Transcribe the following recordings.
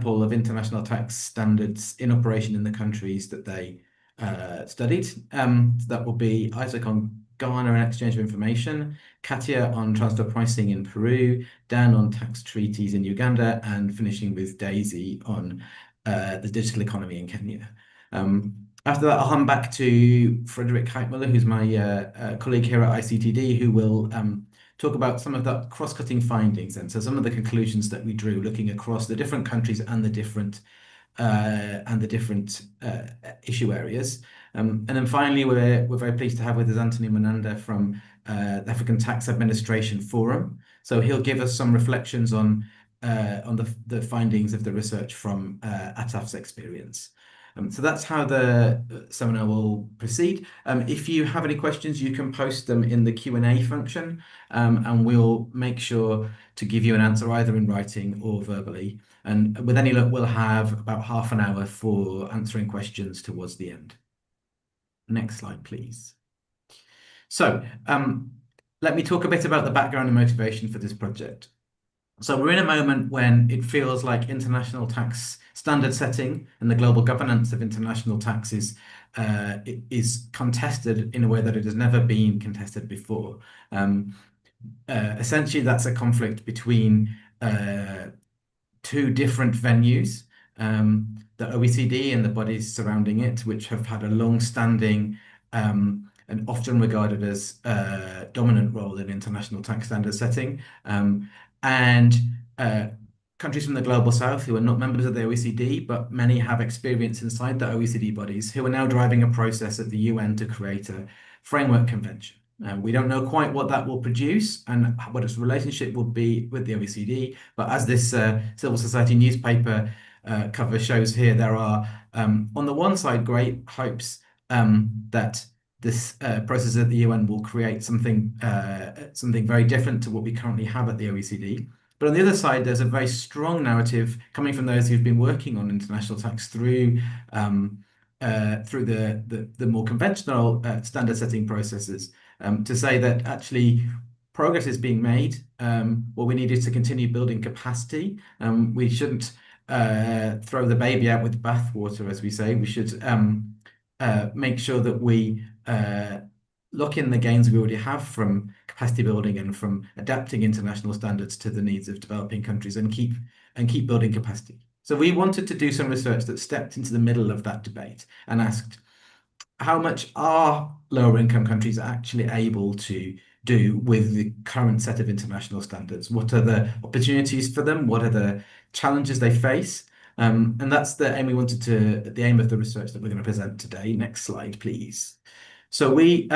example of international tax standards in operation in the countries that they studied. So that will be Isaac on Ghana and exchange of information, Katia on transfer pricing in Peru, Dan on tax treaties in Uganda, and finishing with Daisy on the digital economy in Kenya. After that, I'll hand back to Frederick Heitmuller, who's my colleague here at ICTD, who will talk about some of the cross-cutting findings, and so some of the conclusions that we drew looking across the different countries and the different issue areas. And then finally, we're very pleased to have with us Anthony Mananda from the African Tax Administration Forum. So he'll give us some reflections on the findings of the research from ATAF's experience. So that's how the seminar will proceed. If you have any questions, you can post them in the Q&A function, and we'll make sure to give you an answer either in writing or verbally. And with any luck, we'll have about half an hour for answering questions towards the end. Next slide, please. So let me talk a bit about the background and motivation for this project. So we're in a moment when it feels like international tax standard setting and the global governance of international taxes is contested in a way that it has never been contested before. Essentially, that's a conflict between two different venues, the OECD and the bodies surrounding it, which have had a long-standing and often regarded as dominant role in international tax standard setting, and countries from the global south who are not members of the OECD, but many have experience inside the OECD bodies, who are now driving a process at the UN to create a framework convention. We don't know quite what that will produce and what its relationship will be with the OECD, but as this civil society newspaper cover shows here, there are, on the one side, great hopes that this process at the UN will create something very different to what we currently have at the OECD. But on the other side, there's a very strong narrative coming from those who've been working on international tax through the more conventional standard setting processes, to say that actually progress is being made. What we need is to continue building capacity. We shouldn't throw the baby out with the bathwater, as we say. We should make sure that we lock in the gains we already have from capacity building and from adapting international standards to the needs of developing countries, and keep building capacity. So we wanted to do some research that stepped into the middle of that debate and asked, how much are lower income countries actually able to do with the current set of international standards? What are the opportunities for them? What are the challenges they face? And that's the aim of the research that we're going to present today. Next slide, please. So we,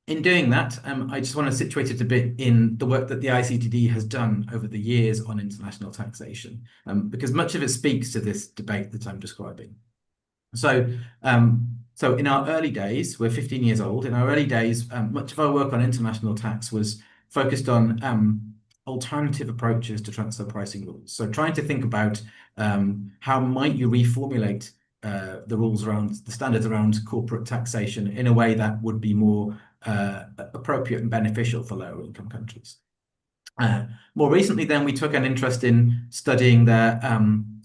in doing that, I just want to situate it a bit in the work that the ICTD has done over the years on international taxation, because much of it speaks to this debate that I'm describing. So in our early days, we're 15 years old. In our early days, much of our work on international tax was focused on alternative approaches to transfer pricing rules. So trying to think about how might you reformulate the rules around the standards around corporate taxation in a way that would be more appropriate and beneficial for lower income countries. More recently, then, we took an interest in studying the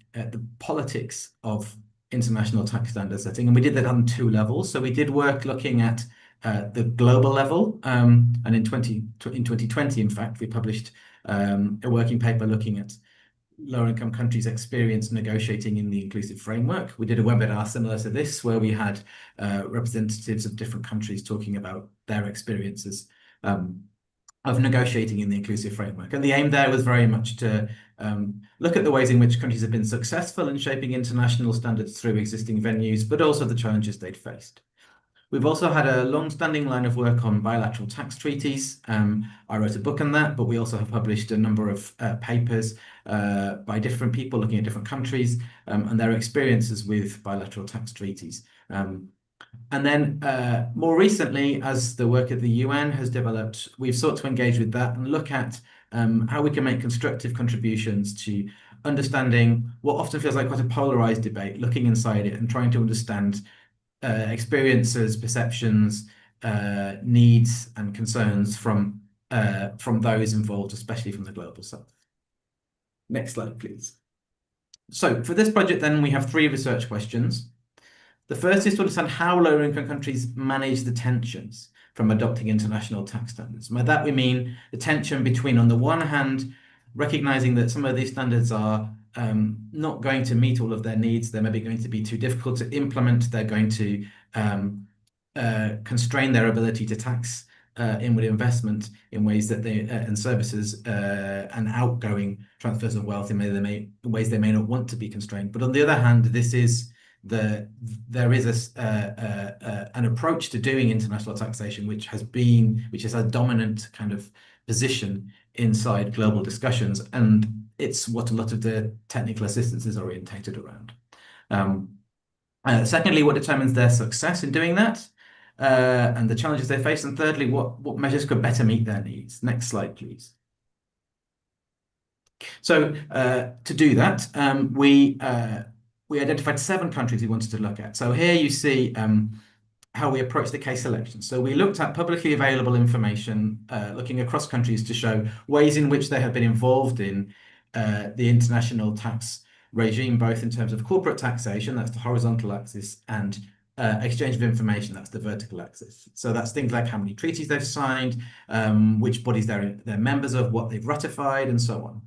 politics of international tax standard setting, and we did that on two levels. So we did work looking at the global level, and in 2020, in fact, we published a working paper looking at lower income countries' experience negotiating in the inclusive framework. We did a webinar similar to this, where we had representatives of different countries talking about their experiences of negotiating in the inclusive framework. And the aim there was very much to look at the ways in which countries have been successful in shaping international standards through existing venues, but also the challenges they'd faced. We've also had a long-standing line of work on bilateral tax treaties. I wrote a book on that, but we also have published a number of papers by different people looking at different countries and their experiences with bilateral tax treaties. And then more recently, as the work at the UN has developed, we've sought to engage with that and look at how we can make constructive contributions to understanding what often feels like quite a polarized debate, looking inside it and trying to understand experiences, perceptions, needs and concerns from those involved, especially from the global south. Next slide, please. So for this project, then we have three research questions. The first is to understand how lower income countries manage the tensions from adopting international tax standards. By that, we mean the tension between, on the one hand, recognizing that some of these standards are not going to meet all of their needs. They're maybe going to be too difficult to implement. They're going to constrain their ability to tax inward investment in ways that they and services and outgoing transfers of wealth in ways they may not want to be constrained. But on the other hand, there is an approach to doing international taxation which is a dominant kind of position inside global discussions, and it's what a lot of the technical assistance is orientated around. Secondly, what determines their success in doing that, and the challenges they face, and thirdly, what measures could better meet their needs. Next slide, please. So to do that, we identified 7 countries we wanted to look at. So here you see how we approach the case selection. So we looked at publicly available information, looking across countries to show ways in which they have been involved in the international tax regime, both in terms of corporate taxation, that's the horizontal axis, and exchange of information, that's the vertical axis. So that's things like how many treaties they've signed, which bodies they're members of, what they've ratified, and so on.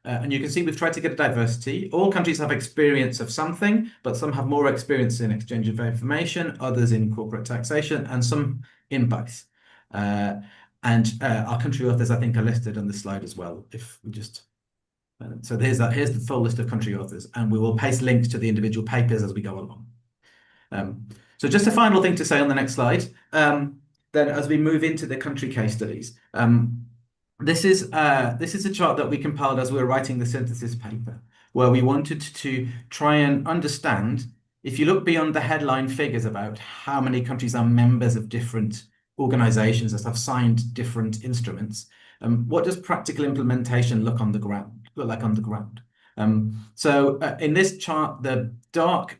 And you can see we've tried to get a diversity. All countries have experience of something, but some have more experience in exchange of information, others in corporate taxation, and some in both. And our country authors, I think, are listed on this slide as well. If we just so here's the full list of country authors, and we will paste links to the individual papers as we go along. So just a final thing to say on the next slide. Then, as we move into the country case studies, this is a chart that we compiled as we were writing the synthesis paper, where we wanted to try and understand, if you look beyond the headline figures about how many countries are members of different organizations that have signed different instruments, what does practical implementation look like on the ground? So in this chart, the dark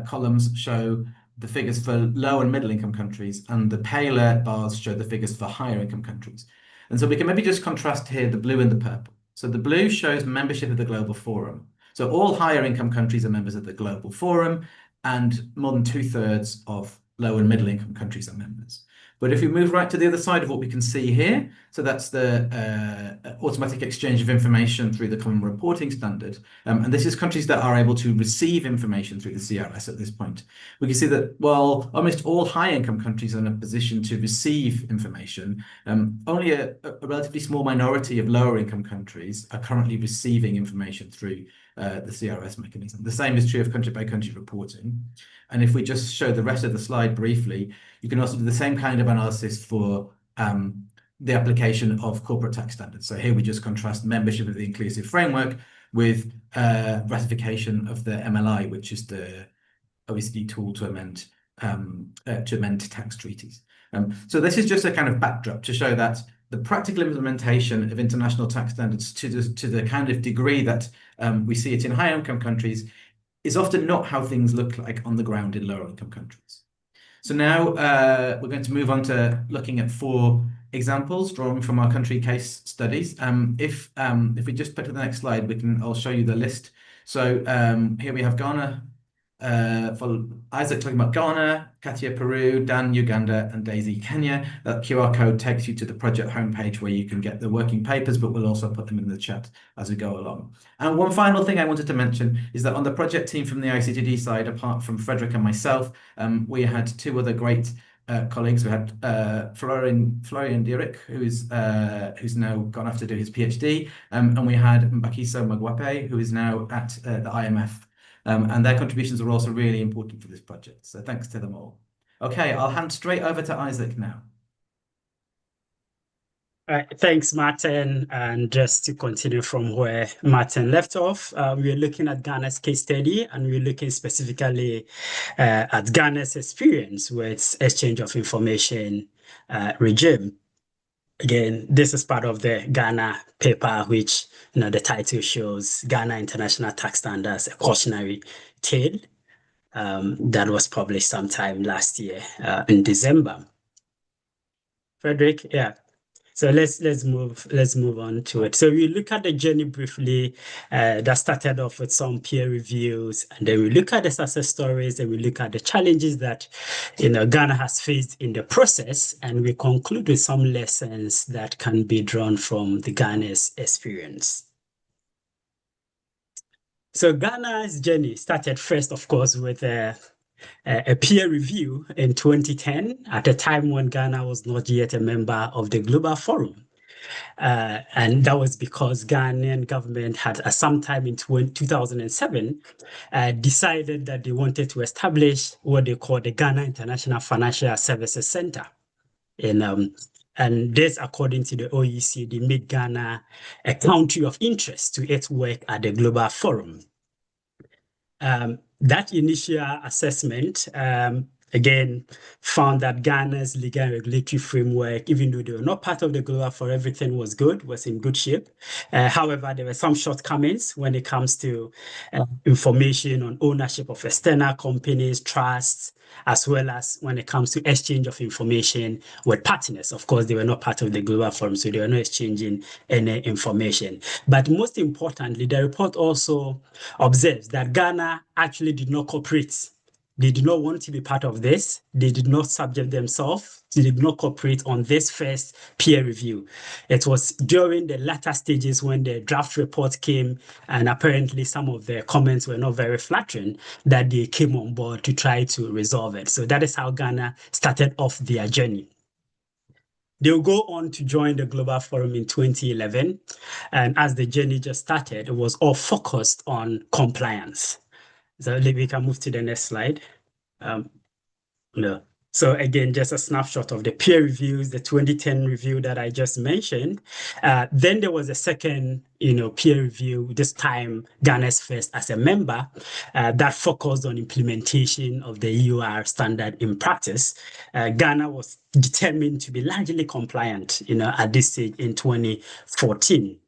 columns show the figures for low and middle income countries, and the paler bars show the figures for higher income countries. And so we can maybe just contrast here the blue and the purple. So the blue shows membership of the Global Forum. So all higher income countries are members of the Global Forum, and more than 2/3 of low and middle income countries are members. But if we move right to the other side of what we can see here, so that's the automatic exchange of information through the Common Reporting Standard. And this is countries that are able to receive information through the CRS at this point. We can see that while almost all high-income countries are in a position to receive information, only a relatively small minority of lower-income countries are currently receiving information through the CRS mechanism. The same is true of country-by-country reporting. And if we just show the rest of the slide briefly, you can also do the same kind of analysis for the application of corporate tax standards. So here we just contrast membership of the inclusive framework with ratification of the MLI, which is the OECD tool to amend tax treaties. So this is just a kind of backdrop to show that the practical implementation of international tax standards to the kind of degree that we see it in high income countries is often not how things look like on the ground in lower income countries. So now we're going to move on to looking at 4 examples drawn from our country case studies. If we just put to the next slide, I'll show you the list. So here we have Ghana. For Isaac talking about Ghana, Katia Peru, Dan Uganda, and Daisy Kenya. That QR code takes you to the project homepage where you can get the working papers, but we'll also put them in the chat as we go along. And one final thing I wanted to mention is that on the project team from the ICTD side, apart from Frederick and myself, we had 2 other great colleagues. We had Florian Dierik, who's now gone off to do his PhD, and we had Mbakiso Magwape, who is now at the IMF. And their contributions are also really important for this project. So thanks to them all. Okay, I'll hand straight over to Isaac now. Thanks, Martin. And just to continue from where Martin left off, we're looking at Ghana's case study, and we're looking specifically at Ghana's experience with exchange of information regime. Again, this is part of the Ghana paper, which the title shows Ghana International Tax Standards, a Cautionary Tale, that was published sometime last year in December. Frederick, yeah. So let's move on to it. So we look at the journey briefly. That started off with some peer reviews, and then we look at the success stories, and we look at the challenges that Ghana has faced in the process, and we conclude with some lessons that can be drawn from the Ghana's experience. So Ghana's journey started first, of course, with a peer review in 2010, at a time when Ghana was not yet a member of the Global Forum. And that was because Ghanaian government had, sometime in 2007, decided that they wanted to establish what they call the Ghana International Financial Services Center. And this, according to the OECD, made Ghana a country of interest to its work at the Global Forum. That initial assessment, again, found that Ghana's legal and regulatory framework, even though they were not part of the Global Forum, everything was good, was in good shape. However, there were some shortcomings when it comes to information on ownership of external companies, trusts, as well as when it comes to exchange of information with partners. Of course, they were not part of the Global Forum, so they were not exchanging any information. But most importantly, the report also observes that Ghana actually did not cooperate. They did not want to be part of this. They did not subject themselves. They did not cooperate on this first peer review. It was during the latter stages when the draft report came, and apparently some of the comments were not very flattering, that they came on board to try to resolve it. So that is how Ghana started off their journey. They'll go on to join the Global Forum in 2011. And as the journey just started, it was all focused on compliance. So we can move to the next slide. No. So again, just a snapshot of the peer reviews, the 2010 review that I just mentioned. Then there was a second, peer review, this time Ghana's first as a member, that focused on implementation of the EUR standard in practice. Ghana was determined to be largely compliant, at this stage in 2014.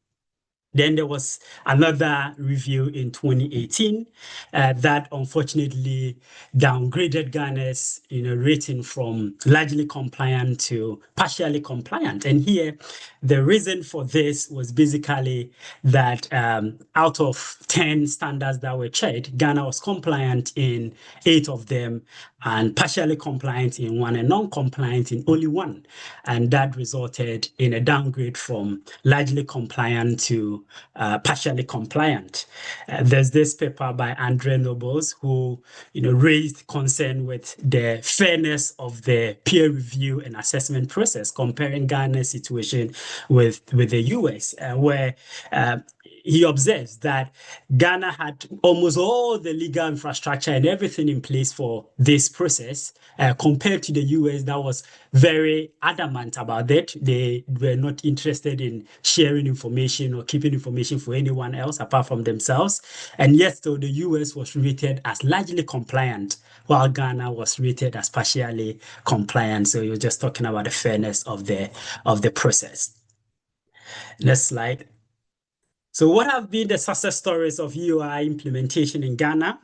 Then there was another review in 2018 that unfortunately downgraded Ghana's rating from largely compliant to partially compliant. And here, the reason for this was basically that out of 10 standards that were checked, Ghana was compliant in 8 of them, and partially compliant in 1, and non-compliant in only 1. And that resulted in a downgrade from largely compliant to partially compliant. There's this paper by Andre Nobles who raised concern with the fairness of the peer review and assessment process, comparing Ghana's situation with the US, where he observes that Ghana had almost all the legal infrastructure and everything in place for this process, compared to the US that was very adamant about it. They were not interested in sharing information or keeping information for anyone else apart from themselves. And yet, though, the US was rated as largely compliant, while Ghana was rated as partially compliant. So you're just talking about the fairness of the process. Next slide. So what have been the success stories of EOI implementation in Ghana?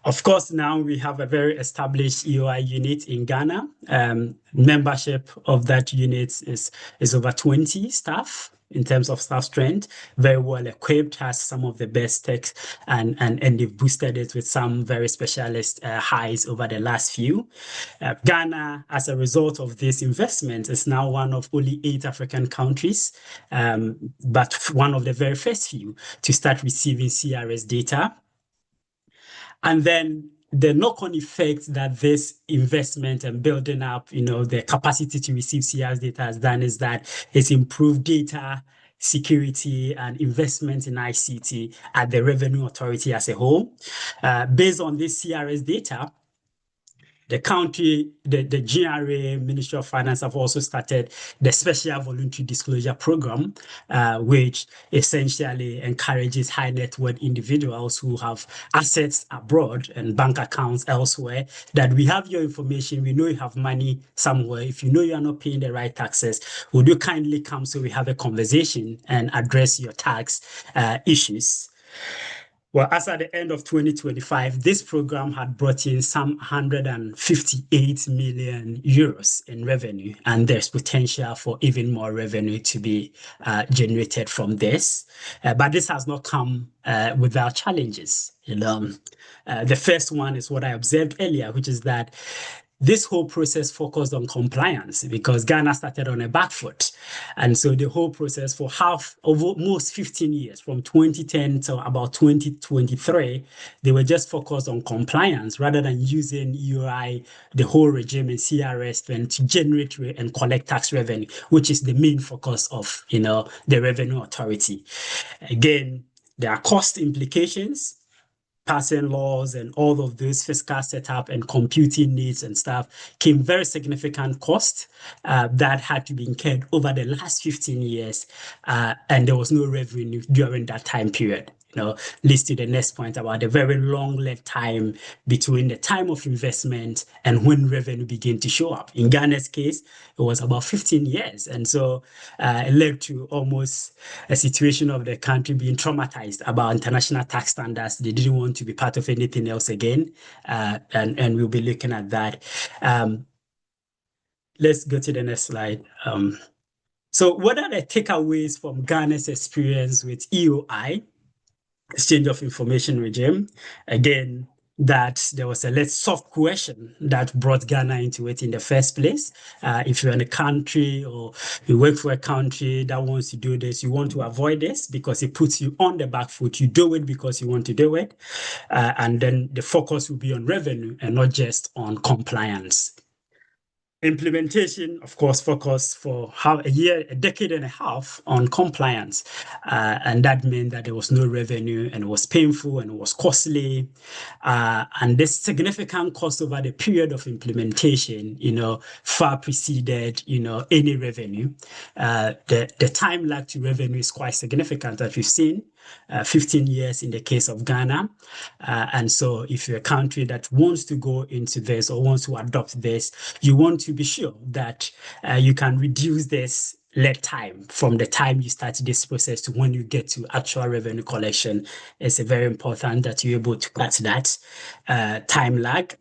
Of course, now we have a very established EOI unit in Ghana. Membership of that unit is over 20 staff in terms of staff strength, very well equipped, has some of the best techs, and they've boosted it with some very specialist hires over the last few. Ghana, as a result of this investment, is now one of only 8 African countries, but one of the very first few to start receiving CRS data. And then the knock-on effect that this investment and building up, the capacity to receive CRS data has done is that it's improved data security and investment in ICT at the Revenue Authority as a whole. Based on this CRS data, the country, the GRA, Ministry of Finance, have also started the Special Voluntary Disclosure Program, which essentially encourages high net worth individuals who have assets abroad and bank accounts elsewhere, that we have your information, we know you have money somewhere. If you know you are not paying the right taxes, would you kindly come so we have a conversation and address your tax issues? Well, as at the end of 2025, this program had brought in some 158 million euros in revenue, and there's potential for even more revenue to be generated from this. But this has not come without challenges. The first one is what I observed earlier, which is that this whole process focused on compliance because Ghana started on a back foot. And so the whole process for almost 15 years, from 2010 to about 2023, they were just focused on compliance rather than using UI, the whole regime in CRS then to generate and collect tax revenue, which is the main focus of, the revenue authority. Again, there are cost implications. Passing laws and all of those fiscal setup and computing needs and stuff came very significant cost that had to be incurred over the last 15 years, and there was no revenue during that time period. Leads to the next point about the very long lead time between the time of investment and when revenue began to show up. In Ghana's case, it was about 15 years. And so it led to almost a situation of the country being traumatized about international tax standards. They didn't want to be part of anything else again. And we'll be looking at that. Let's go to the next slide. So what are the takeaways from Ghana's experience with EOI? Exchange of information regime. Again, that there was a less soft question that brought Ghana into it in the first place. If you're in a country or you work for a country that wants to do this, you want to avoid this because it puts you on the back foot. You do it because you want to do it. And then the focus will be on revenue and not just on compliance. Implementation, of course, focused for a decade and a half on compliance. And that meant that there was no revenue and it was painful and it was costly. And this significant cost over the period of implementation, far preceded, any revenue. The time lag to revenue is quite significant, as we've seen. 15 years in the case of Ghana. And so if you're a country that wants to go into this or wants to adopt this, you want to be sure that you can reduce this lead time from the time you start this process to when you get to actual revenue collection. It's very important that you're able to cut that time lag.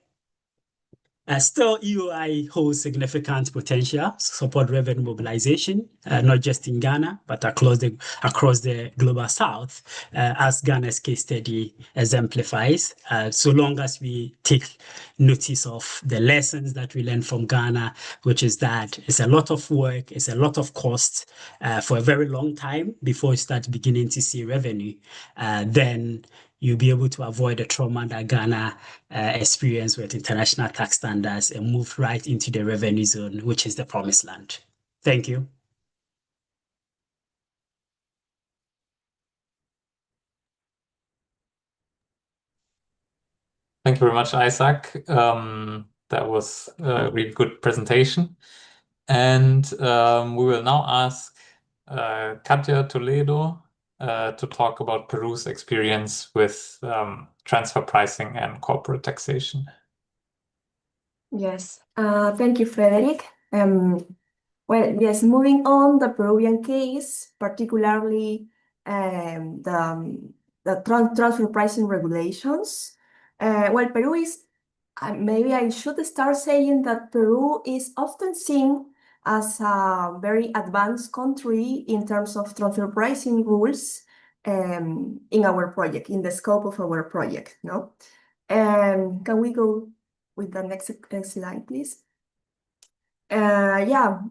Still, EOI holds significant potential to support revenue mobilization, not just in Ghana, but across the global south, as Ghana's case study exemplifies. So long as we take notice of the lessons that we learned from Ghana, which is that it's a lot of work, it's a lot of cost for a very long time before you start beginning to see revenue, then you'll be able to avoid the trauma that Ghana experienced with international tax standards and move right into the revenue zone, which is the promised land. Thank you. Thank you very much, Isaac. That was a really good presentation. And we will now ask Katja Toledo to talk about Peru's experience with transfer pricing and corporate taxation. Yes, thank you, Frederick. Well, yes, moving on the Peruvian case, particularly the transfer pricing regulations. Well, Peru is, maybe I should start saying that Peru is often seen as a very advanced country in terms of transfer pricing rules in our project, in the scope of our project, no? Can we go with the next slide, please? That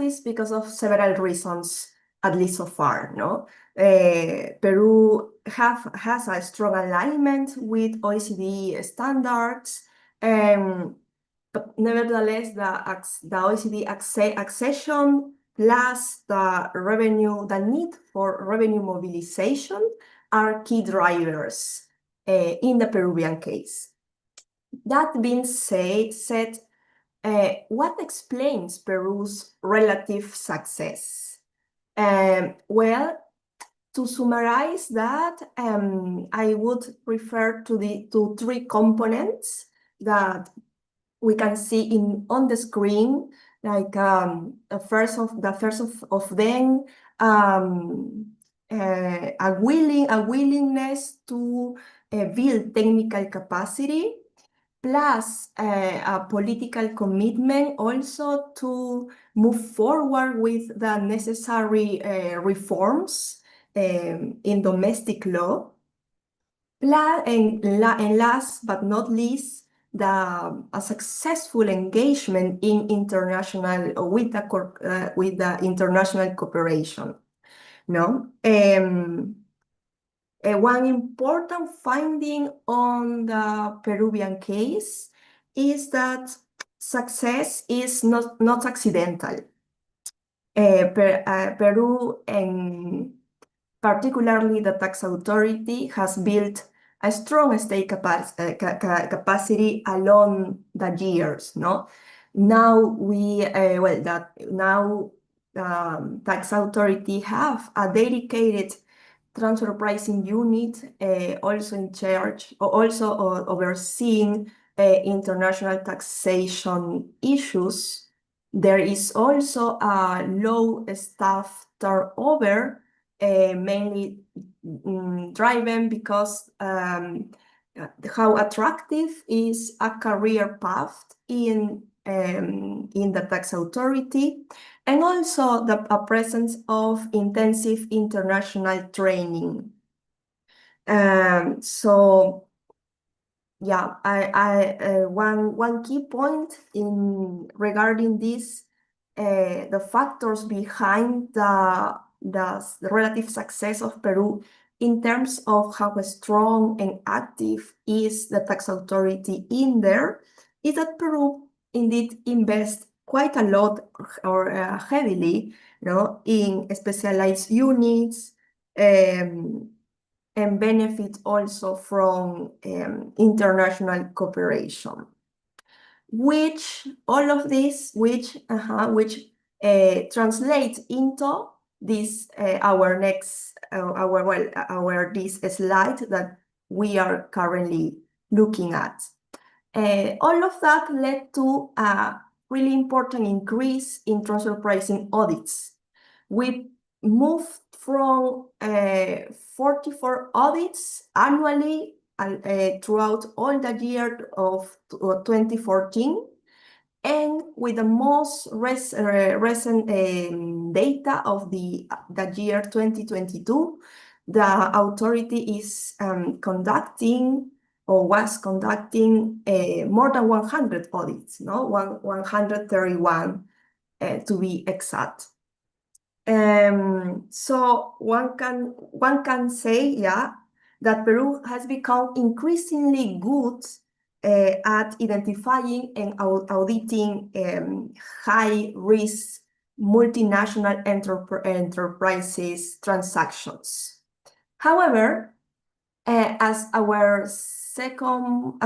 is because of several reasons, at least so far, no? Peru has a strong alignment with OECD standards, but nevertheless, the OECD accession plus the need for revenue mobilization are key drivers in the Peruvian case. That being said, what explains Peru's relative success? Well, to summarize that, I would refer to three components that we can see on the screen. Like the first of them a willingness to build technical capacity, plus a political commitment also to move forward with the necessary reforms in domestic law. And last but not least, a successful engagement in international with the international cooperation. No. One important finding on the Peruvian case is that success is not accidental. Peru, and particularly the tax authority, has built a strong state capacity along the years. No, now tax authority have a dedicated transfer pricing unit, also in charge, also overseeing international taxation issues. There is also a low staff turnover, mainly driven because how attractive is a career path in the tax authority, and also the presence of intensive international training. So yeah, one key point regarding this, the factors behind the relative success of Peru in terms of how strong and active is the tax authority in there, is that Peru indeed invests quite a lot or heavily, in specialized units, and benefit also from international cooperation. All of this translates into this this slide that we are currently looking at. All of that led to a really important increase in transfer pricing audits. We moved from 44 audits annually throughout all the year of 2014, and with the most recent data of the year 2022, the authority is conducting or was conducting more than 100 audits, 131 to be exact. So one can say, that Peru has become increasingly good at identifying and auditing high-risk multinational enterprises transactions. However, as our second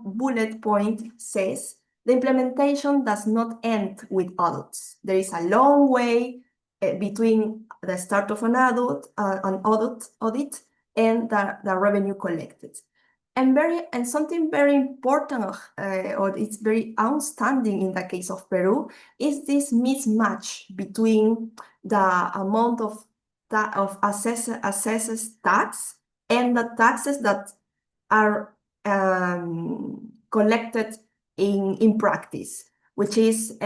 bullet point says, the implementation does not end with audits. There is a long way between the start of an audit and the revenue collected. And something very important, or it's very outstanding in the case of Peru, is this mismatch between the amount of assessed tax and the taxes that are collected in practice, which is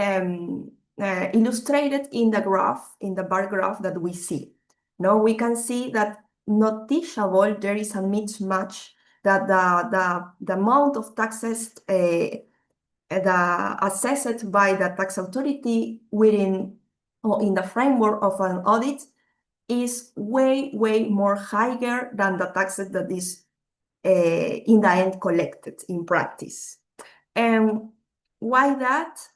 illustrated in the graph, in the bar graph that we see. Now we can see that noticeable there is a mismatch, that the amount of taxes assessed by the tax authority within or in the framework of an audit is way more higher than the taxes that is in the end collected in practice. And why that?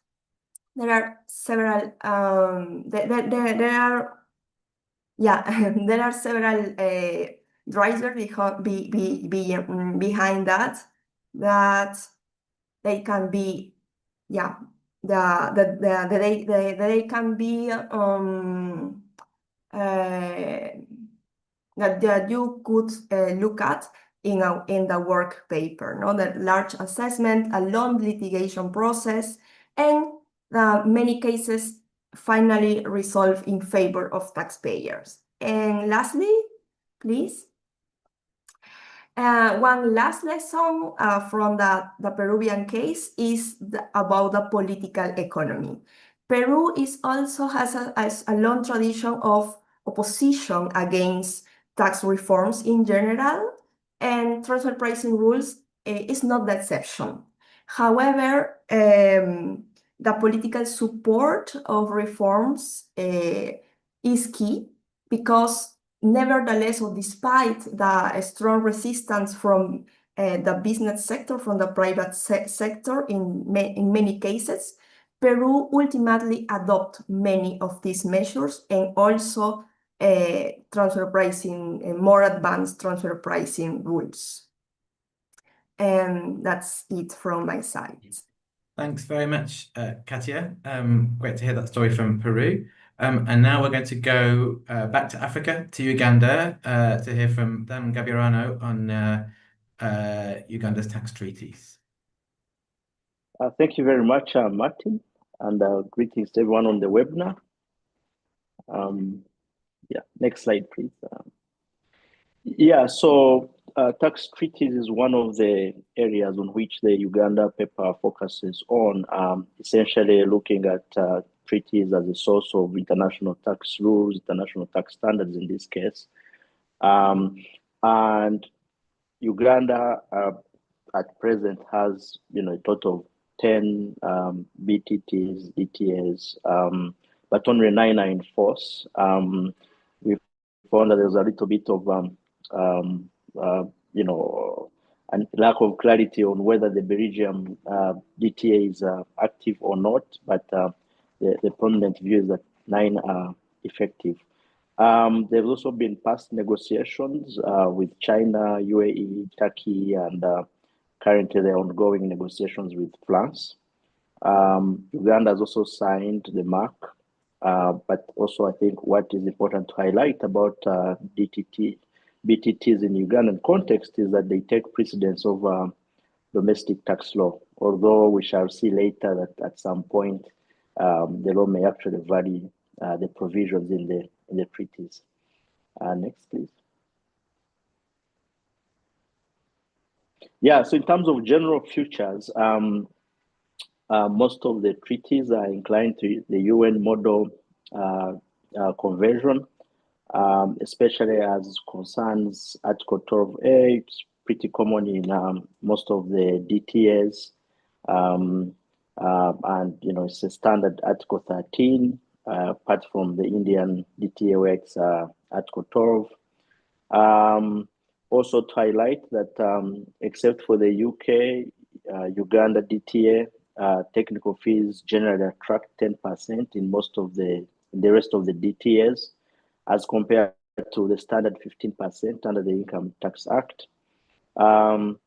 There are several there are several drivers behind that they can be they can be that you could look at in the work paper, the large assessment, a long litigation process, and many cases finally resolve in favor of taxpayers. And lastly, please. One last lesson from the Peruvian case is about the political economy. Peru also has a long tradition of opposition against tax reforms in general, and transfer pricing rules is not the exception. However, the political support of reforms is key because nevertheless, or despite the strong resistance from the business sector, from the private sector in many cases, Peru ultimately adopt many of these measures and also transfer pricing, more advanced transfer pricing rules. And that's it from my side. Thanks very much, Katia. Great to hear that story from Peru. And now we're going to go back to Africa, to Uganda, to hear from Dan Gabirano on Uganda's tax treaties. Thank you very much, Martin, and greetings to everyone on the webinar. Yeah, next slide, please. Yeah, so tax treaties is one of the areas on which the Uganda paper focuses on, essentially looking at treaties as a source of international tax rules, international tax standards in this case. And Uganda at present has, a total of 10 BTTs, DTAs, but only 9 are in force. We found that there's a little bit of and lack of clarity on whether the Belgium DTA is active or not, but the prominent view is that 9 are effective. There's also been past negotiations with China, UAE, Turkey, and currently there are ongoing negotiations with France. Uganda has also signed the MAC, but also I think what is important to highlight about BTTs in Ugandan context is that they take precedence over domestic tax law, although we shall see later that at some point the law may actually vary the provisions in the treaties. Next, please. Yeah, so in terms of general futures, most of the treaties are inclined to the UN model conversion, especially as concerns Article 12A. It's pretty common in most of the DTAs. And, it's a standard Article 13, apart from the Indian DTA where it's Article 12. Also to highlight that except for the UK, Uganda DTA, technical fees generally attract 10% in most of the rest of the DTAs, as compared to the standard 15% under the Income Tax Act. And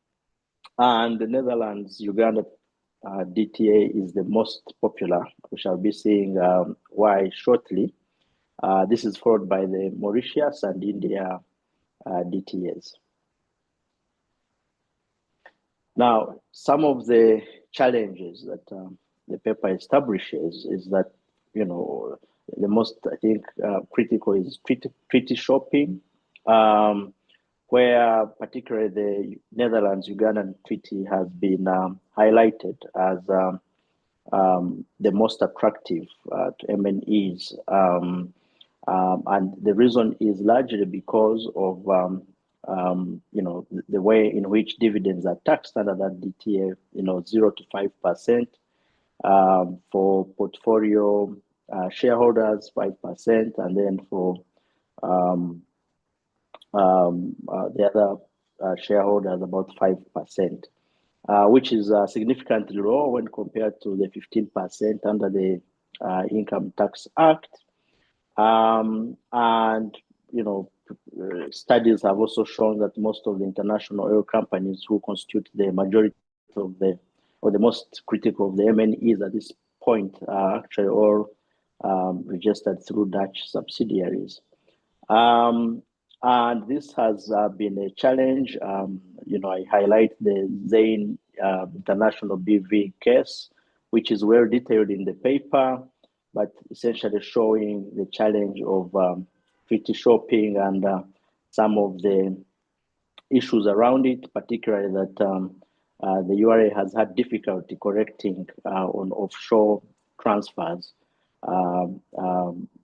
the Netherlands, Uganda DTA is the most popular. We shall be seeing why shortly. This is followed by the Mauritius and India DTAs. Now, some of the challenges that the paper establishes is that, the most, I think, critical is treaty shopping, where particularly the Netherlands-Ugandan treaty has been highlighted as the most attractive to MNEs. And the reason is largely because of the way in which dividends are taxed under that DTA, 0 to 5%, for portfolio shareholders 5%, and then for the other shareholders about 5%, which is significantly low when compared to the 15% under the Income Tax Act. And studies have also shown that most of the international oil companies who constitute the majority of the most critical of the MNEs at this point are actually all registered through Dutch subsidiaries. And this has been a challenge. I highlight the Zain International BV case, which is well detailed in the paper, but essentially showing the challenge of treaty shopping and some of the issues around it, particularly that the URA has had difficulty correcting on offshore transfers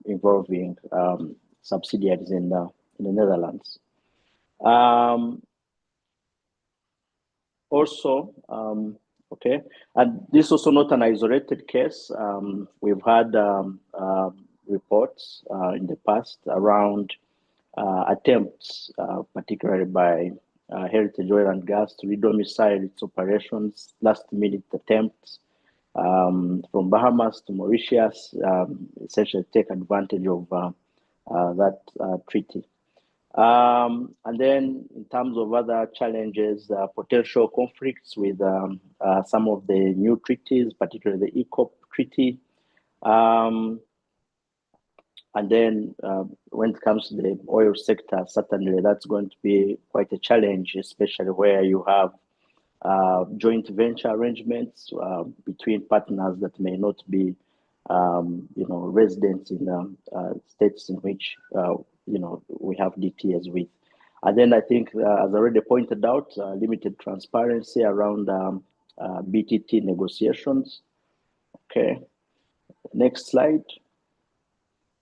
involving subsidiaries in the Netherlands. Okay, and this is also not an isolated case. We've had reports in the past around attempts, particularly by Heritage Oil and Gas, to redomicile its operations, last-minute attempts from Bahamas to Mauritius, essentially take advantage of that treaty. And then in terms of other challenges, potential conflicts with some of the new treaties, particularly the ECOP treaty. And then when it comes to the oil sector, certainly that's going to be quite a challenge, especially where you have joint venture arrangements between partners that may not be, residents in states in which, we have DTS with. And then I think, as already pointed out, limited transparency around BTT negotiations. Okay, next slide.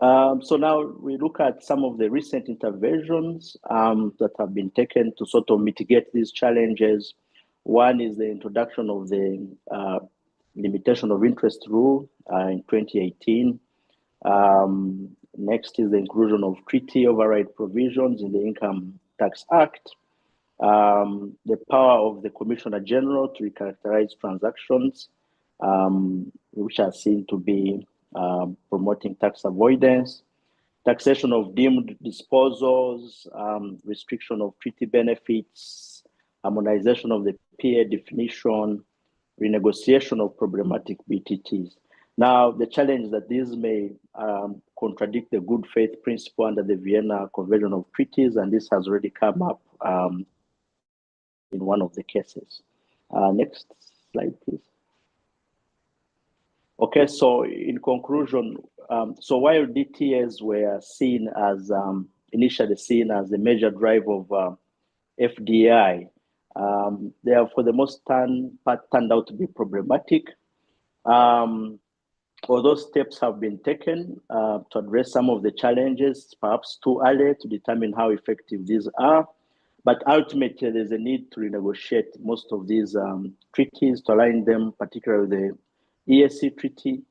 So now we look at some of the recent interventions that have been taken to sort of mitigate these challenges. One is the introduction of the limitation of interest rule in 2018. Next is the inclusion of treaty override provisions in the Income Tax Act. The power of the Commissioner General to recharacterize transactions, which are seen to be promoting tax avoidance, taxation of deemed disposals, restriction of treaty benefits, harmonization of the PA definition, renegotiation of problematic BTTs. Now, the challenge is that these may contradict the good faith principle under the Vienna Convention of Treaties, and this has already come up in one of the cases. Next slide, please. Okay, so in conclusion, so while DTS were seen as, initially seen as a major driver of FDI, they have for the most part turned out to be problematic. Although steps have been taken to address some of the challenges, perhaps too early to determine how effective these are, but ultimately there's a need to renegotiate most of these treaties to align them, particularly the ESC treaty.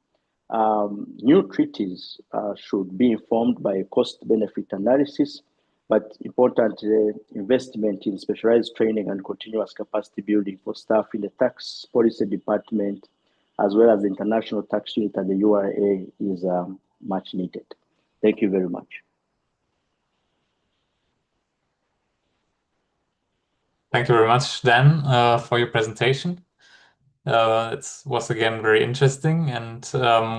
New treaties should be informed by a cost-benefit analysis, but importantly, investment in specialized training and continuous capacity building for staff in the tax policy department, as well as the international tax unit and the URA is much needed. Thank you very much. Thank you very much, Dan, for your presentation. It was again very interesting, and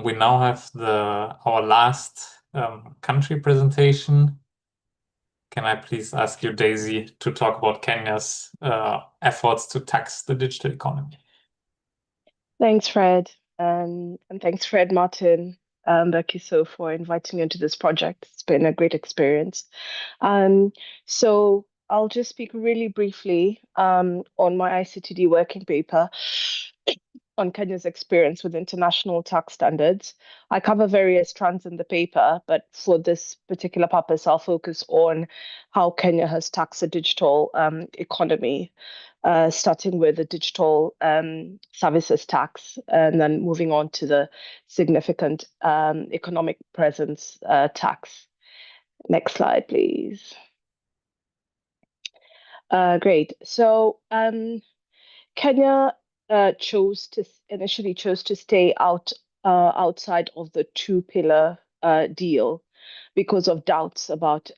we now have our last country presentation. Can I please ask you, Daisy, to talk about Kenya's efforts to tax the digital economy? Thanks, Fred, and thanks, Fred, Martin, and Akiso for inviting me into this project. It's been a great experience. So I'll just speak really briefly on my ICTD working paper on Kenya's experience with international tax standards. I cover various strands in the paper, but for this particular purpose, I'll focus on how Kenya has taxed the digital economy, starting with the digital services tax, and then moving on to the significant economic presence tax. Next slide, please. Great. So Kenya initially chose to stay outside of the two-pillar deal because of doubts about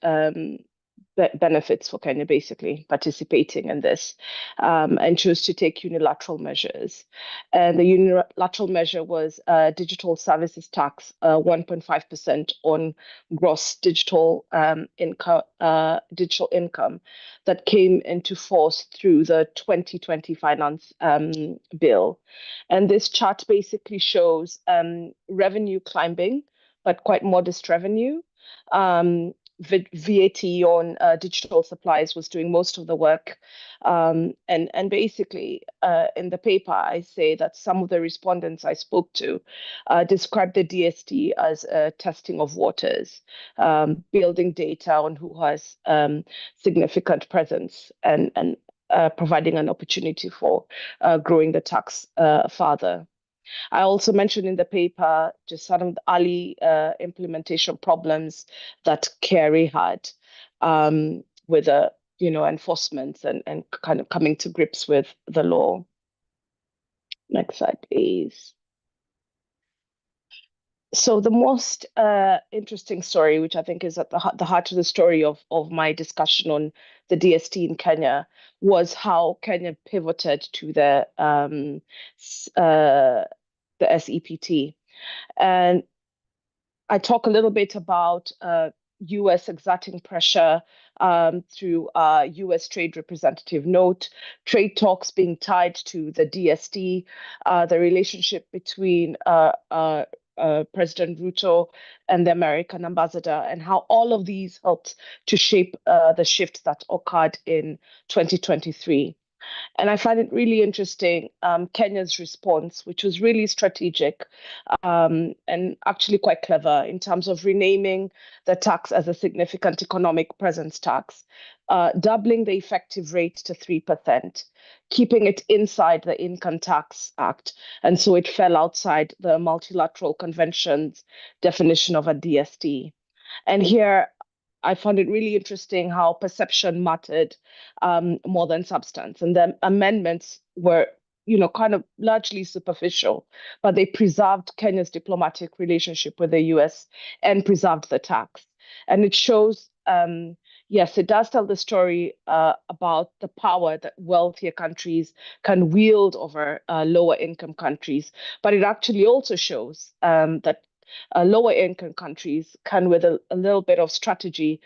benefits for Kenya basically participating in this, and chose to take unilateral measures. And the unilateral measure was digital services tax, 1.5% on gross digital income that came into force through the 2020 finance bill. And this chart basically shows revenue climbing, but quite modest revenue. VAT on digital supplies was doing most of the work. And basically, in the paper, I say that some of the respondents I spoke to described the DST as a testing of waters, building data on who has significant presence and providing an opportunity for growing the tax further. I also mentioned in the paper just some of the early implementation problems that Kerry had with enforcement and kind of coming to grips with the law. Next slide, please. So the most interesting story, which I think is at the heart of the story of my discussion on the DST in Kenya, was how Kenya pivoted to the SEPT. And I talk a little bit about US exerting pressure through US Trade Representative note, trade talks being tied to the DST, the relationship between President Ruto and the American ambassador, and how all of these helped to shape the shift that occurred in 2023. And I find it really interesting, Kenya's response, which was really strategic and actually quite clever in terms of renaming the tax as a significant economic presence tax, doubling the effective rate to 3%, keeping it inside the Income Tax Act. And so it fell outside the multilateral convention's definition of a DST. And here, I found it really interesting how perception mattered more than substance. And the amendments were, kind of largely superficial, but they preserved Kenya's diplomatic relationship with the US and preserved the tax. And it shows, yes, it does tell the story about the power that wealthier countries can wield over lower income countries, but it actually also shows that lower income countries can, with a little bit of strategy,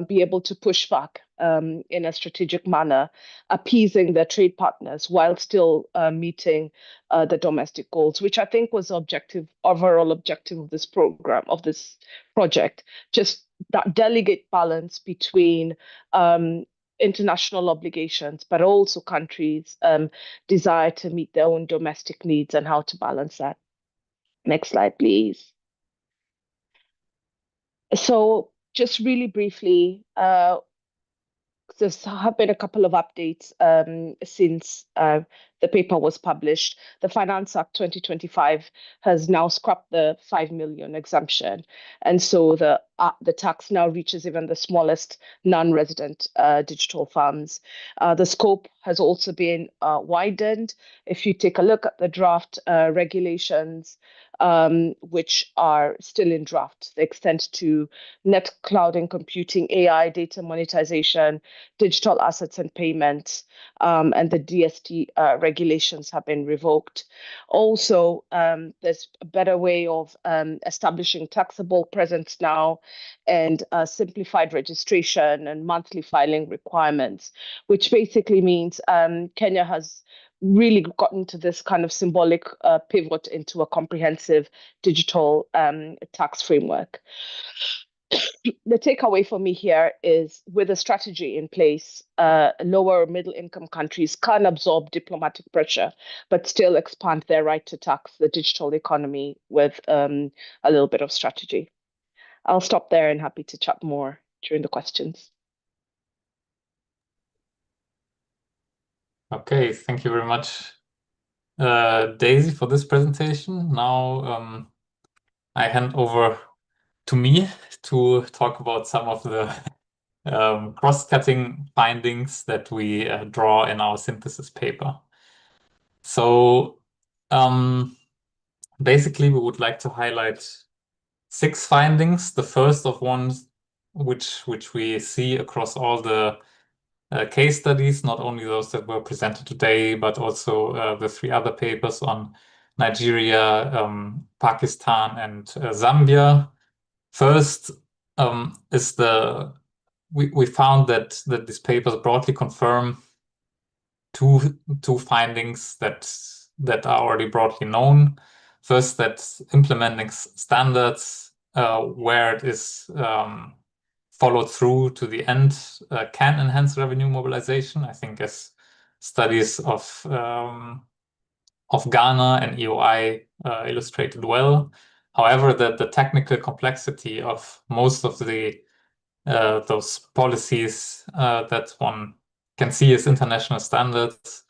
be able to push back in a strategic manner, appeasing their trade partners while still meeting the domestic goals, which I think was the overall objective of this program, of this project. Just that delicate balance between international obligations, but also countries' desire to meet their own domestic needs and how to balance that. Next slide, please. So just really briefly, there have been a couple of updates since the paper was published. The Finance Act 2025 has now scrapped the 5 million exemption. And so the tax now reaches even the smallest non-resident digital firms. The scope has also been widened. If you take a look at the draft regulations, which are still in draft, they extend to net cloud and computing, AI, data monetization, digital assets and payments, and the DST regulations have been revoked. Also, there's a better way of establishing taxable presence now and simplified registration and monthly filing requirements, which basically means Kenya has really gotten to this kind of symbolic pivot into a comprehensive digital tax framework. The takeaway for me here is, with a strategy in place, lower middle income countries can absorb diplomatic pressure, but still expand their right to tax the digital economy with a little bit of strategy. I'll stop there and happy to chat more during the questions. Okay, thank you very much, Daisy, for this presentation. Now I hand over to me to talk about some of the cross-cutting findings that we draw in our synthesis paper. So basically, we would like to highlight 6 findings. The first of ones, which we see across all the case studies, not only those that were presented today, but also the 3 other papers on Nigeria, Pakistan, and Zambia. First is we found that these papers broadly confirm two findings that are already broadly known. First, that implementing standards where it is followed through to the end can enhance revenue mobilization. I think as studies of Ghana and EOI illustrated well. However, the technical complexity of most of the those policies that one can see as international standards,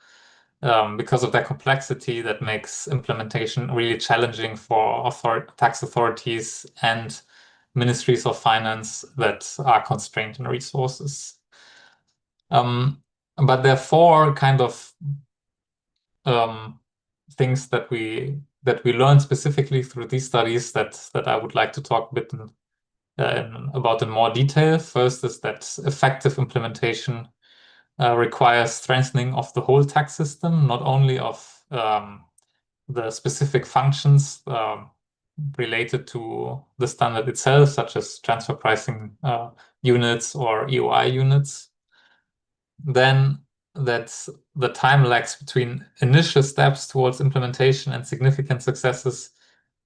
because of their complexity, that makes implementation really challenging for tax authorities and ministries of finance that are constrained in resources. But there are four kind of things that we learned specifically through these studies that I would like to talk a bit about in more detail. First is that effective implementation requires strengthening of the whole tax system, not only of the specific functions related to the standard itself, such as transfer pricing units or EOI units. Then that the time lags between initial steps towards implementation and significant successes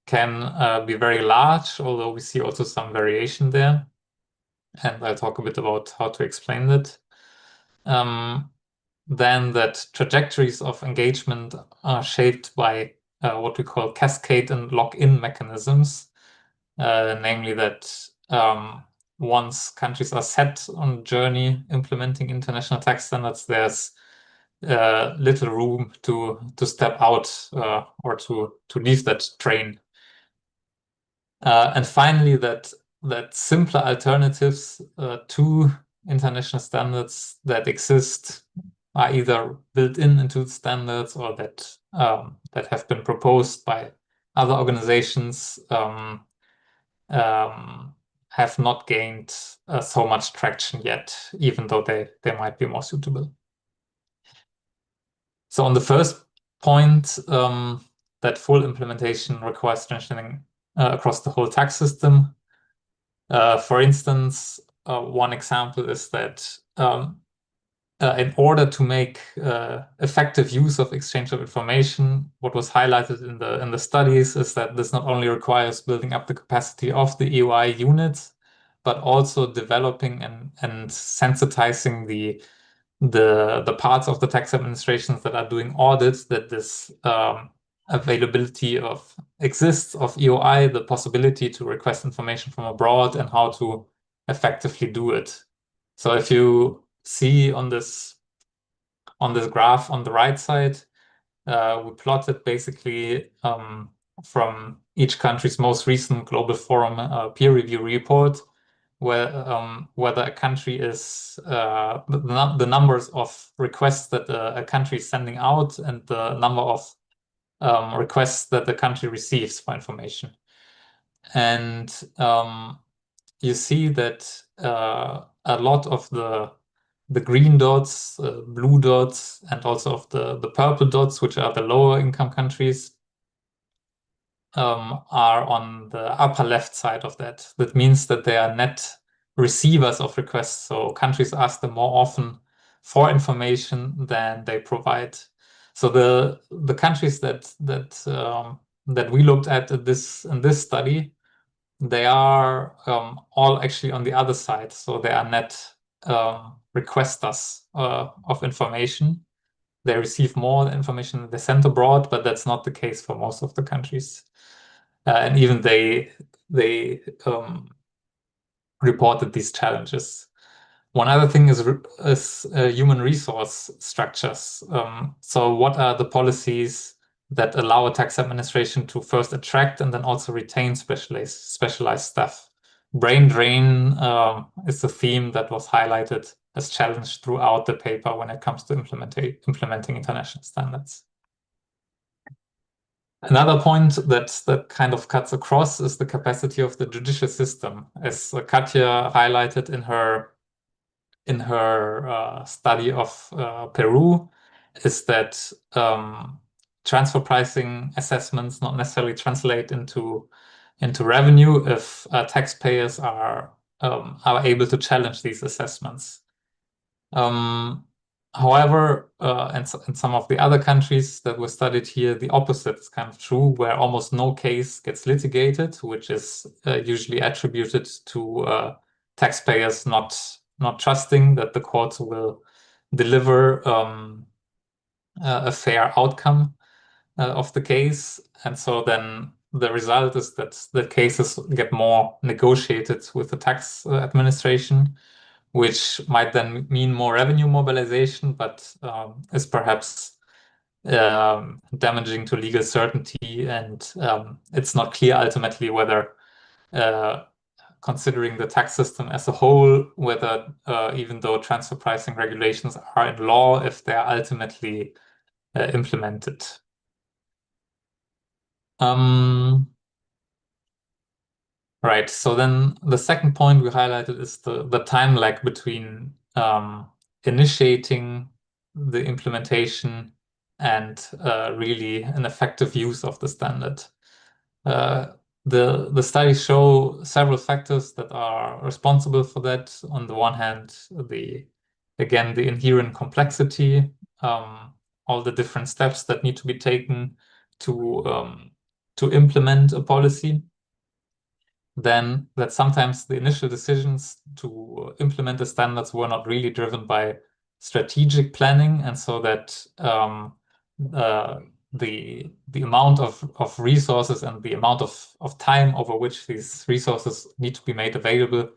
can be very large, although we see also some variation there. And I'll talk a bit about how to explain that. Then that trajectories of engagement are shaped by what we call cascade and lock-in mechanisms, namely that once countries are set on a journey implementing international tax standards, there's little room to step out or to leave that train. And finally, that simpler alternatives to international standards that exist are either built into the standards or that have been proposed by other organizations have not gained so much traction yet, even though they might be more suitable. So on the first point, that full implementation requires strengthening across the whole tax system. For instance, one example is that in order to make effective use of exchange of information, what was highlighted in the studies is that this not only requires building up the capacity of the EOI units, but also developing and sensitizing the parts of the tax administrations that are doing audits, that this availability exists of EOI, the possibility to request information from abroad, and how to effectively do it. So if you see on this graph on the right side, we plotted basically from each country's most recent Global Forum peer review report, where whether a country is the numbers of requests that a country is sending out and the number of requests that the country receives for information. And you see that a lot of the green dots, blue dots, and also of the purple dots, which are the lower income countries, are on the upper left side of that. That means that they are net receivers of requests. So countries ask them more often for information than they provide. So the countries that we looked at in this study, they are all actually on the other side. So they are net requesters of information. They receive more information than they send abroad, but that's not the case for most of the countries. And even they reported these challenges. One other thing is human resource structures. So what are the policies that allow a tax administration to first attract and then also retain specialized staff? Brain drain is a theme that was highlighted as challenge throughout the paper when it comes to implementing international standards. Another point that kind of cuts across is the capacity of the judicial system, as Katja highlighted in her study of Peru, is that transfer pricing assessments not necessarily translate into revenue if taxpayers are able to challenge these assessments. However, in some of the other countries that were studied here, the opposite is kind of true, where almost no case gets litigated, which is usually attributed to taxpayers not trusting that the courts will deliver a fair outcome of the case. And so then the result is that the cases get more negotiated with the tax administration, which might then mean more revenue mobilization, but is perhaps damaging to legal certainty. And it's not clear ultimately whether, considering the tax system as a whole, whether even though transfer pricing regulations are in law, if they're ultimately implemented. Right. So then the second point we highlighted is the time lag between initiating the implementation and really an effective use of the standard. The studies show several factors that are responsible for that. On the one hand, the inherent complexity, all the different steps that need to be taken to implement a policy. Then that sometimes the initial decisions to implement the standards were not really driven by strategic planning, and so that the amount of resources and the amount of time over which these resources need to be made available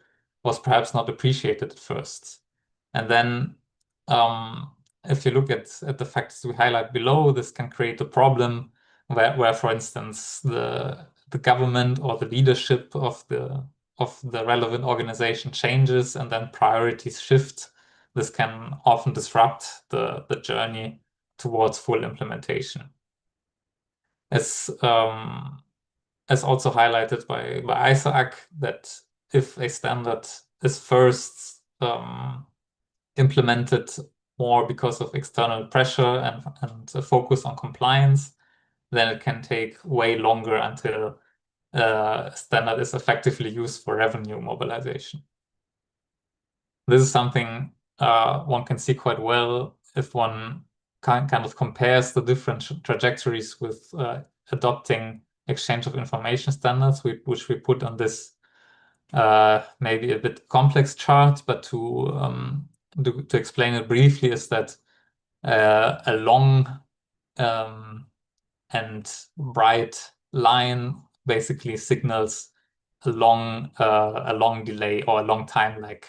was perhaps not appreciated at first. And then if you look at the factors we highlight below, this can create a problem where for instance, the government or the leadership of the relevant organization changes and then priorities shift. This can often disrupt the journey towards full implementation. As also highlighted by Isaac, that if a standard is first implemented more because of external pressure and a focus on compliance, then it can take way longer until standard is effectively used for revenue mobilization. This is something one can see quite well if one kind of compares the different trajectories with adopting exchange of information standards, which we put on this maybe a bit complex chart, but to explain it briefly is that a long and bright line basically signals a long delay or a long time lag.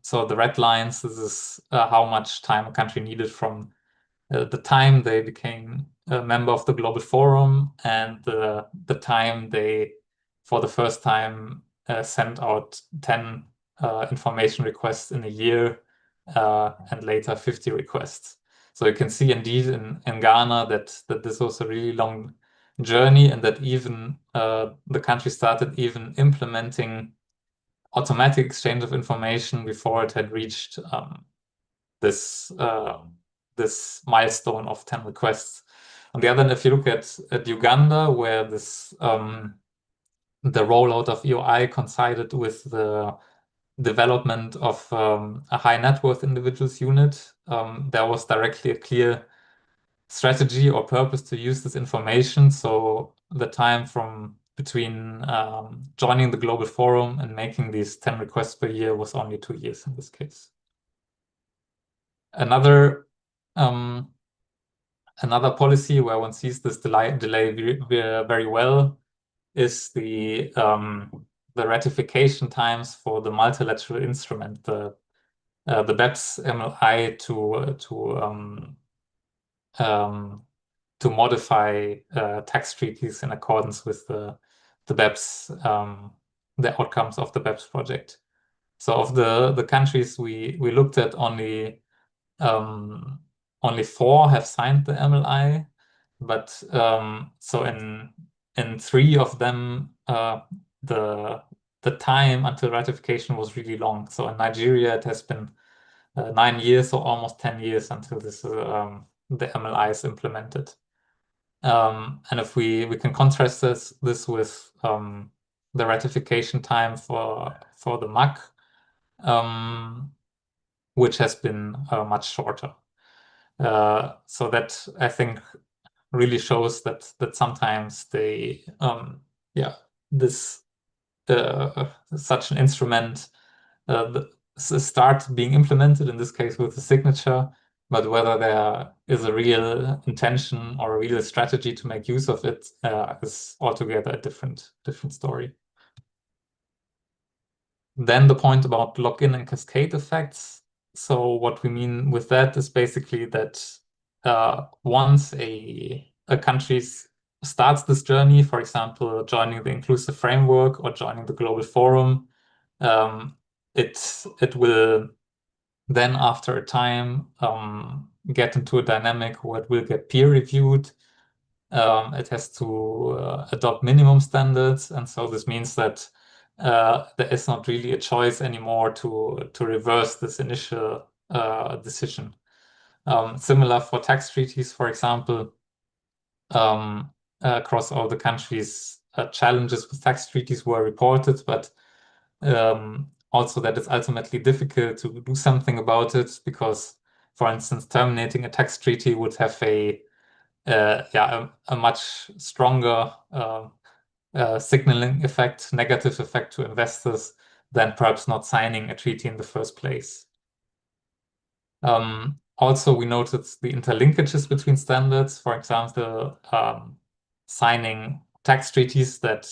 So the red lines, this is how much time a country needed from the time they became a member of the Global Forum and the time they, for the first time, sent out 10 information requests in a year and later 50 requests. So you can see indeed in Ghana that this was a really long journey, and that even the country started even implementing automatic exchange of information before it had reached this milestone of 10 requests. On the other hand, if you look at Uganda, where this the rollout of EOI coincided with the development of a high net worth individuals unit, there was directly a clear strategy or purpose to use this information. So the time from between joining the Global Forum and making these 10 requests per year was only 2 years in this case. Another policy where one sees this delay very well is the ratification times for the multilateral instrument, the BEPS MLI to modify tax treaties in accordance with the BEPS, the outcomes of the BEPS project. So of the countries we looked at, only 4 have signed the MLI, but so in 3 of them the time until ratification was really long. So in Nigeria it has been 9 years or almost 10 years until this the MLI is implemented. And if we can contrast this with the ratification time for the MAC, which has been much shorter. So that, I think, really shows that sometimes they this such an instrument start being implemented, in this case with the signature, but whether there is a real intention or a real strategy to make use of it is altogether a different story. Then the point about lock-in and cascade effects. So what we mean with that is basically that once a country starts this journey, for example, joining the inclusive framework or joining the global forum, it will then after a time get into a dynamic where it will get peer reviewed. It has to adopt minimum standards, and so this means that there is not really a choice anymore to reverse this initial decision. Similar for tax treaties, for example, across all the countries, challenges with tax treaties were reported, but also that it's ultimately difficult to do something about it because, for instance, terminating a tax treaty would have a much stronger signaling effect, negative effect to investors than perhaps not signing a treaty in the first place. Also, we noticed the interlinkages between standards. For example, signing tax treaties that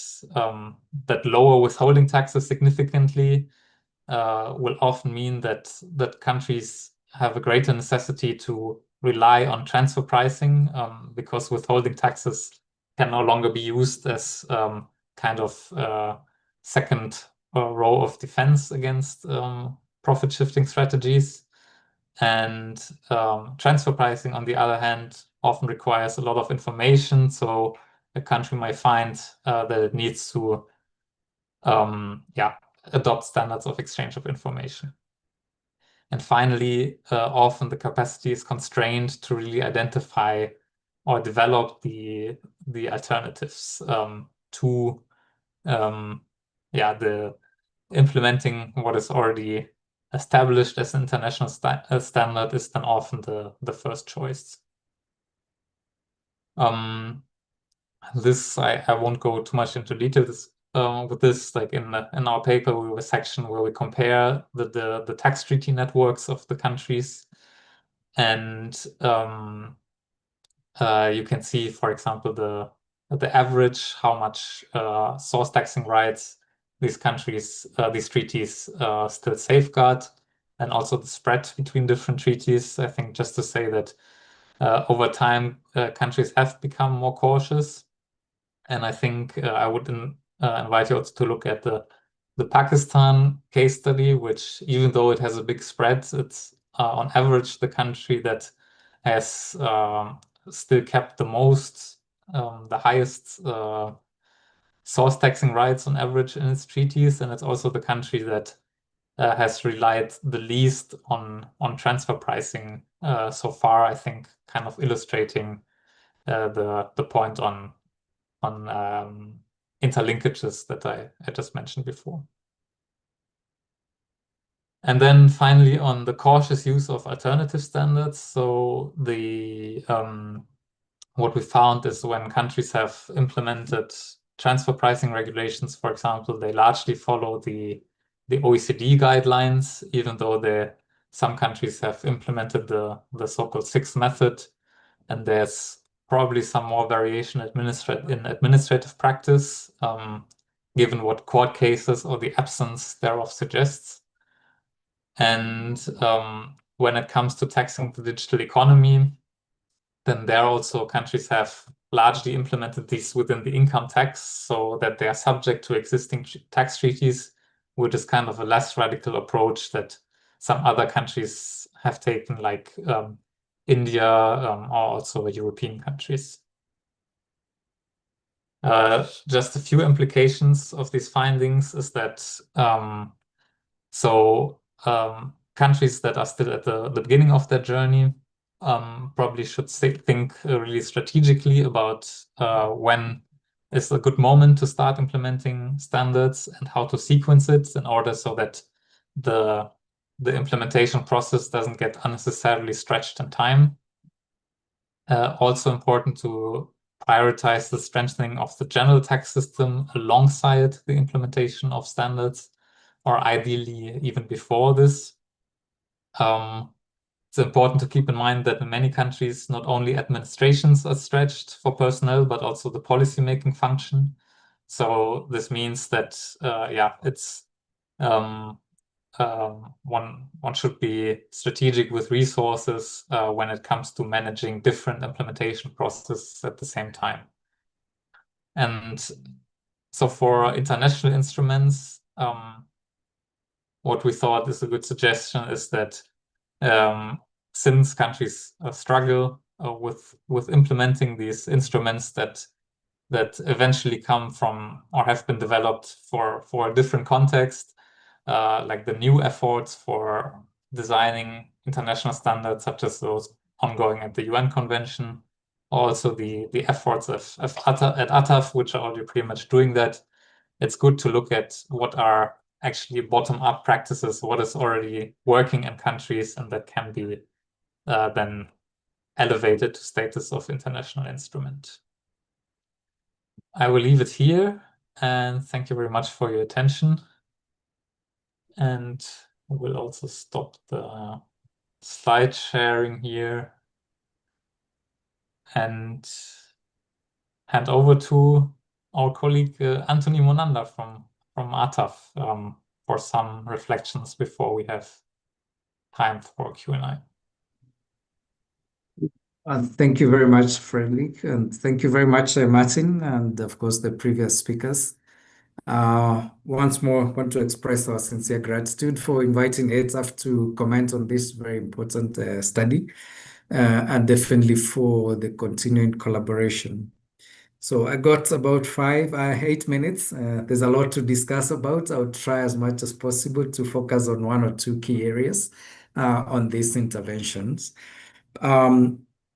lower withholding taxes significantly will often mean that countries have a greater necessity to rely on transfer pricing because withholding taxes can no longer be used as kind of second row of defense against profit shifting strategies. And transfer pricing, on the other hand, often requires a lot of information. So a country might find that it needs to adopt standards of exchange of information. And finally, often the capacity is constrained to really identify or develop the alternatives to the implementing what is already established as an international standard is then often the first choice. This I won't go too much into detail with this. Like in our paper, we have a section where we compare the tax treaty networks of the countries, and you can see, for example, the average, how much source taxing rights these countries, these treaties still safeguard, and also the spread between different treaties. I think just to say that over time, countries have become more cautious. And I think I would invite you also to look at the Pakistan case study, which, even though it has a big spread, it's on average the country that has still kept the highest source taxing rights on average in its treaties, and it's also the country that has relied the least on transfer pricing so far. I think kind of illustrating the point on interlinkages that I just mentioned before. And then finally, on the cautious use of alternative standards. So what we found is when countries have implemented transfer pricing regulations, for example, they largely follow the OECD guidelines, even though some countries have implemented the so-called sixth method, and there's probably some more variation in administrative practice, given what court cases or the absence thereof suggests. And when it comes to taxing the digital economy, then there also countries have largely implemented these within the income tax so that they are subject to existing tax treaties, which is kind of a less radical approach that some other countries have taken, like India or also European countries. Just a few implications of these findings is that countries that are still at the beginning of their journey probably should think really strategically about when is a good moment to start implementing standards and how to sequence it in order so that the implementation process doesn't get unnecessarily stretched in time. Also important to prioritize the strengthening of the general tax system alongside the implementation of standards, or ideally even before this. It's important to keep in mind that in many countries, not only administrations are stretched for personnel, but also the policy-making function. So this means that, it's one should be strategic with resources when it comes to managing different implementation processes at the same time. And so for international instruments, what we thought is a good suggestion is that since countries struggle with implementing these instruments that eventually come from or have been developed for a different context, like the new efforts for designing international standards, such as those ongoing at the UN Convention, also the efforts at ATAF, which are already pretty much doing that. It's good to look at what are actually bottom-up practices, what is already working in countries, and that can be then elevated to status of international instrument. I will leave it here, and thank you very much for your attention. And I will also stop the slide sharing here and hand over to our colleague Anthony Monanda from ATAF for some reflections before we have time for Q&A. Thank you very much, Frederick, and thank you very much, Martin, and of course the previous speakers. Once more, I want to express our sincere gratitude for inviting ATAF to comment on this very important study, and definitely for the continuing collaboration. So I got about 8 minutes. There's a lot to discuss about. I'll try as much as possible to focus on 1 or 2 key areas on these interventions.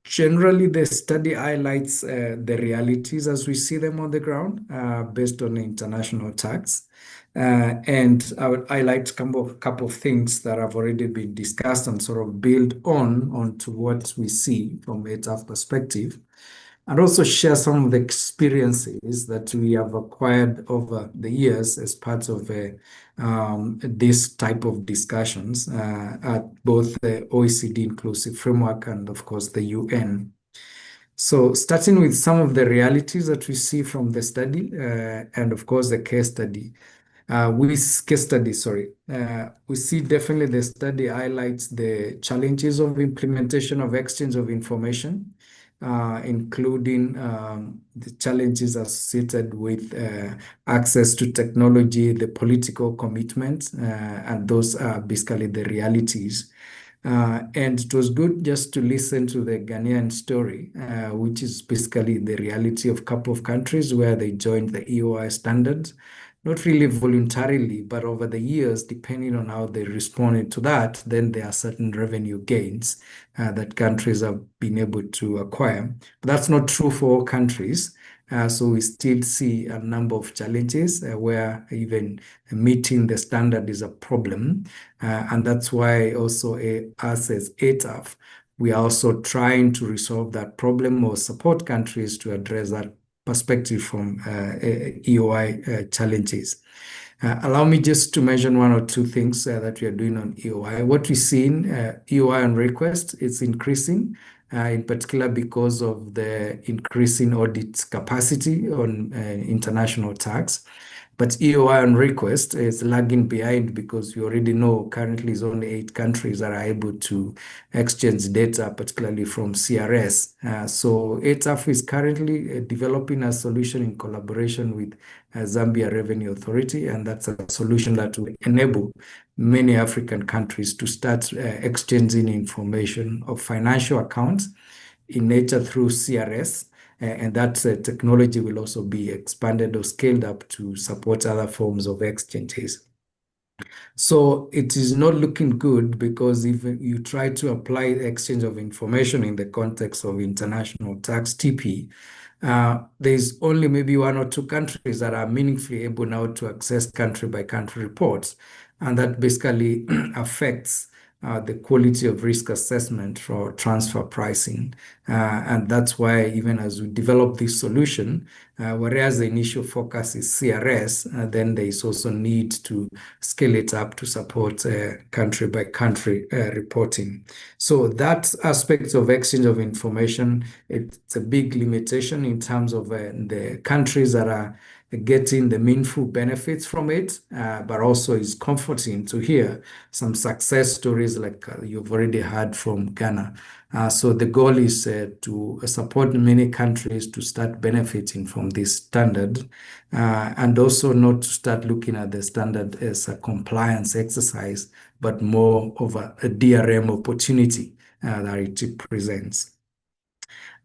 Generally, the study highlights the realities as we see them on the ground based on international tax. And I would highlight a couple of things that have already been discussed and sort of build onto what we see from ATAF perspective. And also share some of the experiences that we have acquired over the years as part of this type of discussions at both the OECD inclusive framework and, of course, the UN. So starting with some of the realities that we see from the study and, of course, the case study. We see definitely the study highlights the challenges of implementation of exchange of information, including the challenges associated with access to technology, the political commitment, and those are basically the realities. And it was good just to listen to the Ghanaian story, which is basically the reality of a couple of countries where they joined the EOI standards, not really voluntarily, but over the years, depending on how they responded to that, then there are certain revenue gains that countries have been able to acquire. But that's not true for all countries. So we still see a number of challenges where even meeting the standard is a problem. And that's why also us as ATAF, we are also trying to resolve that problem or support countries to address that perspective from EOI challenges. Allow me just to mention 1 or 2 things that we are doing on EOI. What we see in EOI on request is increasing, in particular because of the increasing audit capacity on international tax. But EOI on request is lagging behind because you already know currently it's only 8 countries that are able to exchange data, particularly from CRS. So ATAF is currently developing a solution in collaboration with Zambia Revenue Authority, and that's a solution that will enable many African countries to start exchanging information of financial accounts in nature through CRS. And that technology will also be expanded or scaled up to support other forms of exchanges. So it is not looking good because if you try to apply exchange of information in the context of international tax TP, there's only maybe 1 or 2 countries that are meaningfully able now to access country by country reports. And that basically affects the quality of risk assessment for transfer pricing. And that's why even as we develop this solution, whereas the initial focus is CRS, then there is also need to scale it up to support country by country reporting. So that aspect of exchange of information, it's a big limitation in terms of the countries that are getting the meaningful benefits from it, but also it's comforting to hear some success stories like you've already heard from Ghana. So the goal is to support many countries to start benefiting from this standard, and also not to start looking at the standard as a compliance exercise, but more of a DRM opportunity that it presents.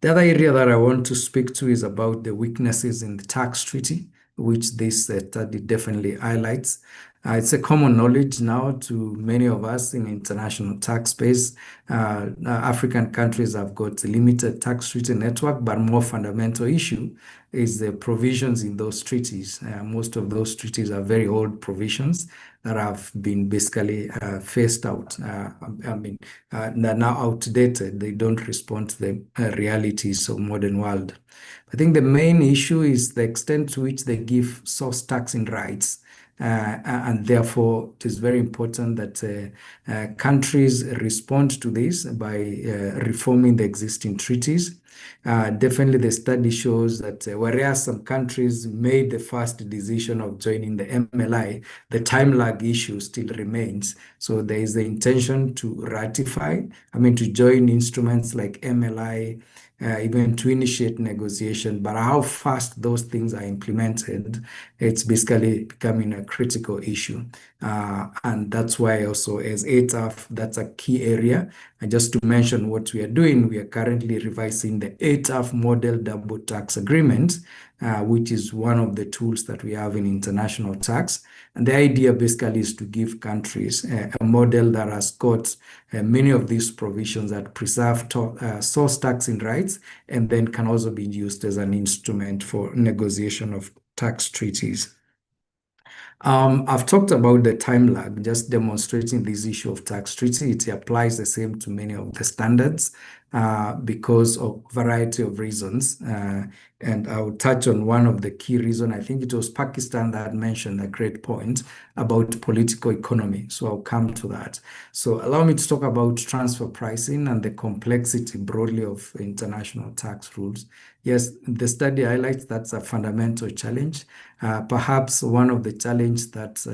The other area that I want to speak to is about the weaknesses in the tax treaty, which this study definitely highlights. It's a common knowledge now to many of us in international tax space. African countries have got a limited tax treaty network, but more fundamental issue is the provisions in those treaties. Most of those treaties are very old provisions that have been basically phased out. They're now outdated. They don't respond to the realities of modern world. I think the main issue is the extent to which they give source taxing rights. And therefore, it is very important that countries respond to this by reforming the existing treaties. Definitely, the study shows that whereas some countries made the first decision of joining the MLI, the time lag issue still remains. So there is the intention to ratify, to join instruments like MLI, even to initiate negotiation, but how fast those things are implemented, it's basically becoming a critical issue. And that's why also as ATAF, that's a key area. And just to mention what we are doing, we are currently revising the ATAF model double tax agreement, which is one of the tools that we have in international tax. And the idea basically is to give countries a model that has got many of these provisions that preserve source taxing rights and then can also be used as an instrument for negotiation of tax treaties. I've talked about the time lag, just demonstrating this issue of tax treaty. It applies the same to many of the standards because of variety of reasons. And I'll touch on one of the key reasons. I think it was Pakistan that mentioned a great point about political economy. So I'll come to that. So allow me to talk about transfer pricing and the complexity broadly of international tax rules. Yes, the study highlights that's a fundamental challenge. Perhaps one of the challenges that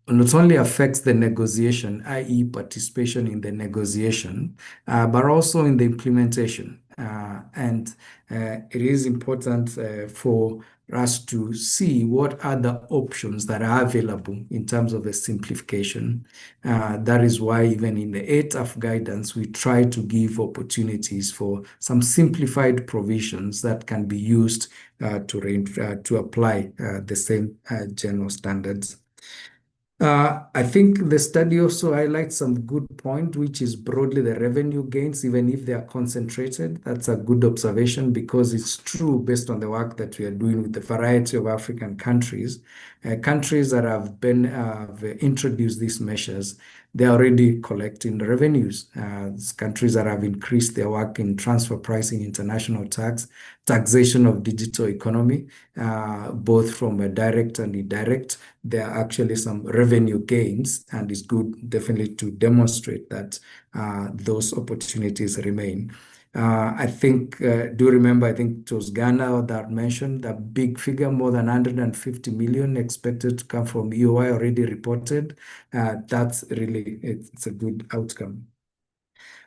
not only affects the negotiation, i.e. participation in the negotiation, but also in the implementation. And it is important for us to see what other options that are available in terms of the simplification. That is why even in the ATAF guidance, we try to give opportunities for some simplified provisions that can be used to apply the same general standards. I think the study also highlights some good point, which is broadly the revenue gains, even if they are concentrated. That's a good observation because it's true based on the work that we are doing with the variety of African countries. Countries that have introduced these measures, they're already collecting revenues. Countries that have increased their work in transfer pricing, international tax, taxation of digital economy, both from a direct and indirect, there are actually some revenue gains, and it's good definitely to demonstrate that those opportunities remain. I think, do remember, I think it was Ghana that mentioned that big figure, more than 150 million expected to come from EOI already reported. That's really, it's a good outcome.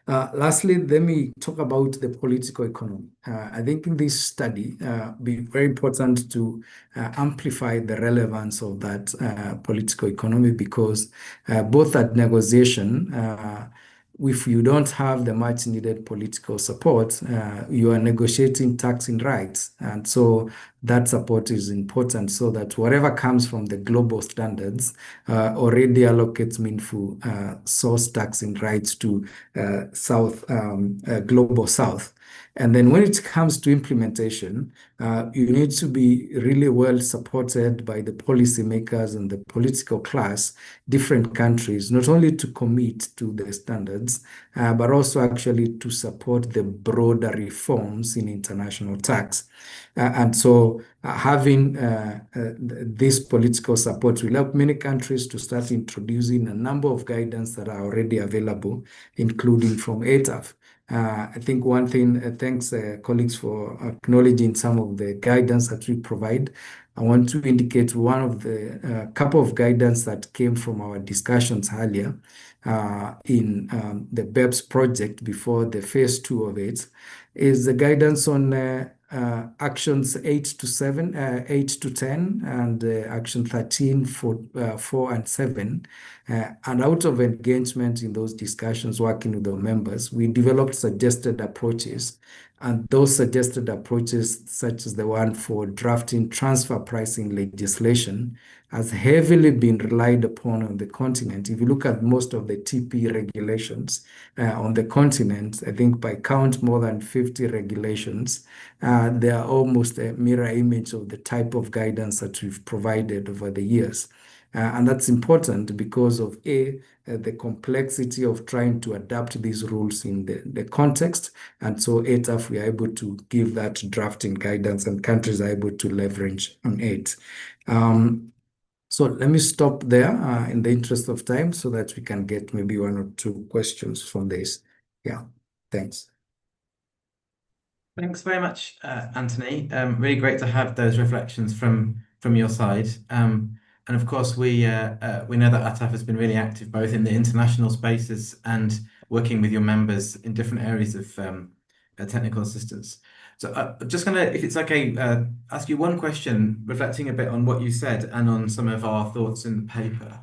Lastly, let me talk about the political economy. I think in this study, be very important to amplify the relevance of that political economy because both at negotiation, if you don't have the much needed political support, you are negotiating taxing rights. And so that support is important so that whatever comes from the global standards already allocates meaningful source taxing rights to global South. And then when it comes to implementation, you need to be really well supported by the policymakers and the political class, different countries, not only to commit to the standards, but also actually to support the broader reforms in international tax. And so having this political support will help many countries to start introducing a number of guidance that are already available, including from ATAF. I think one thing, thanks colleagues for acknowledging some of the guidance that we provide. I want to indicate one of the couple of guidance that came from our discussions earlier in the BEPS project before the phase 2 of it, is the guidance on actions 8 to 10, and action 13, 4 and 7. And out of engagement in those discussions, working with our members, we developed suggested approaches. And those suggested approaches, such as the one for drafting transfer pricing legislation, has heavily been relied upon on the continent. If you look at most of the TP regulations on the continent, I think by count more than 50 regulations, they are almost a mirror image of the type of guidance that we've provided over the years. And that's important because of the complexity of trying to adapt these rules in the context. And so ATAF, we are able to give that drafting guidance and countries are able to leverage on it. So let me stop there in the interest of time so that we can get maybe 1 or 2 questions from this. Yeah, thanks. Thanks very much, Anthony. Really great to have those reflections from your side. And of course, we know that ATAF has been really active both in the international spaces and working with your members in different areas of technical assistance. So just going to, if it's okay, ask you one question, reflecting a bit on what you said and on some of our thoughts in the paper.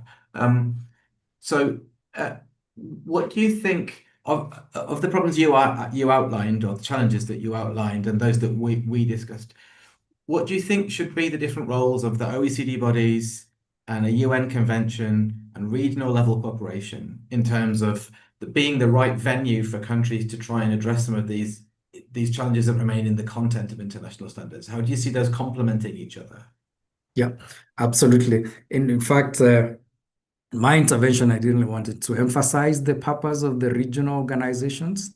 What do you think of the problems you outlined, or the challenges that you outlined, and those that we discussed? What do you think should be the different roles of the OECD bodies and a UN convention and regional level cooperation in terms of being the right venue for countries to try and address some of these challenges that remain in the content of international standards? How do you see those complementing each other? Yeah, absolutely. In fact, my intervention, I really wanted to emphasize the purpose of the regional organizations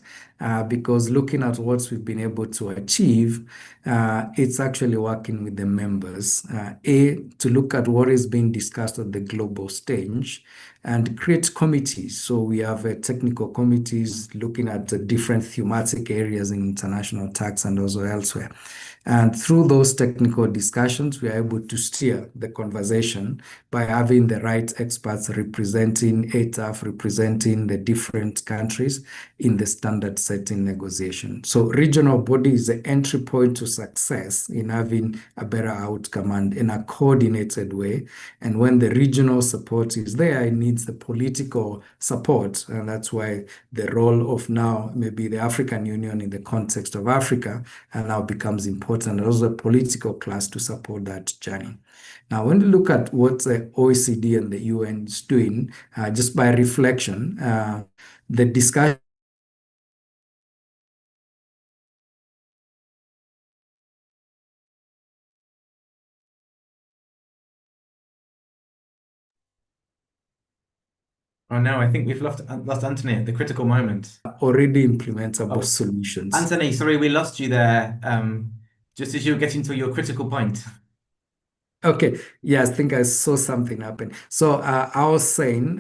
because looking at what we've been able to achieve, it's actually working with the members. To look at what is being discussed at the global stage and create committees. So we have technical committees looking at the different thematic areas in international tax and also elsewhere. And through those technical discussions, we are able to steer the conversation by having the right experts representing ATAF, representing the different countries in the standard setting negotiation. So regional body is the entry point to success in having a better outcome and in a coordinated way. And when the regional support is there, it needs the political support. And that's why the role of now maybe the African Union in the context of Africa now becomes important, and also the political class to support that journey. Now, when we look at what the OECD and the UN is doing, just by reflection, the discussion Oh no, I think we've lost Anthony at the critical moment. Already implementable solutions. Anthony, sorry, we lost you there. Just as you were getting to your critical point. Okay, yeah, I think I saw something happen. So I was saying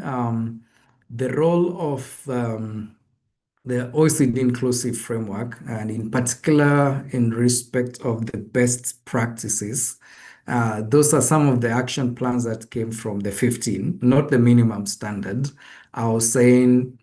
the role of the OECD inclusive framework, and in particular in respect of the best practices. Those are some of the action plans that came from the 15, not the minimum standard. I was saying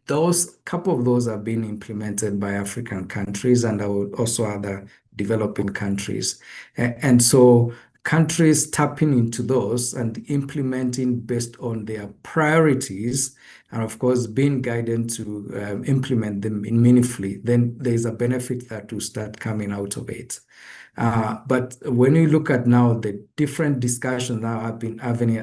couple of those are being implemented by African countries and also other developing countries. And so countries tapping into those and implementing based on their priorities, and of course being guided to implement them meaningfully, then there's a benefit that will start coming out of it. But when you look at now the different discussions now have been happening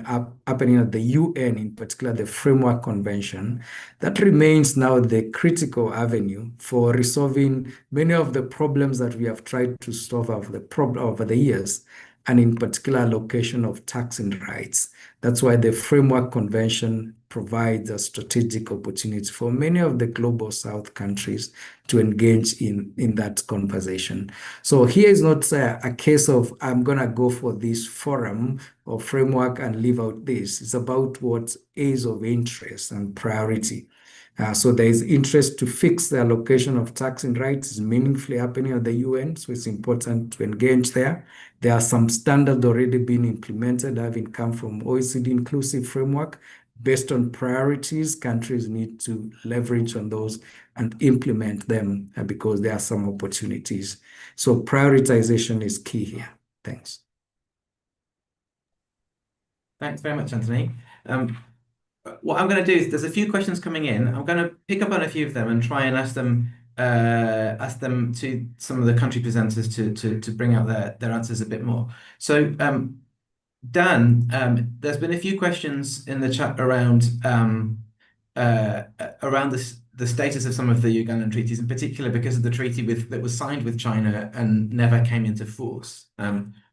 at the UN, in particular the Framework Convention, that remains now the critical avenue for resolving many of the problems that we have tried to solve over the years, and in particular allocation of taxing rights. That's why the Framework Convention provides a strategic opportunity for many of the global South countries to engage in that conversation. So here is not a case of I'm going to go for this forum or framework and leave out this. It's about what is of interest and priority. So there is interest to fix the allocation of taxing rights is meaningfully happening at the UN, so it's important to engage there. There are some standards already being implemented, having come from OECD inclusive framework. Based on priorities, countries need to leverage on those and implement them because there are some opportunities. So prioritization is key here. Thanks. Thanks very much, Anthony. What I'm going to do is there's a few questions coming in. I'm going to pick up on a few of them and try and ask them to some of the country presenters to bring out their answers a bit more. So Dan, there's been a few questions in the chat around the status of some of the Ugandan treaties, in particular because of the treaty that was signed with China and never came into force.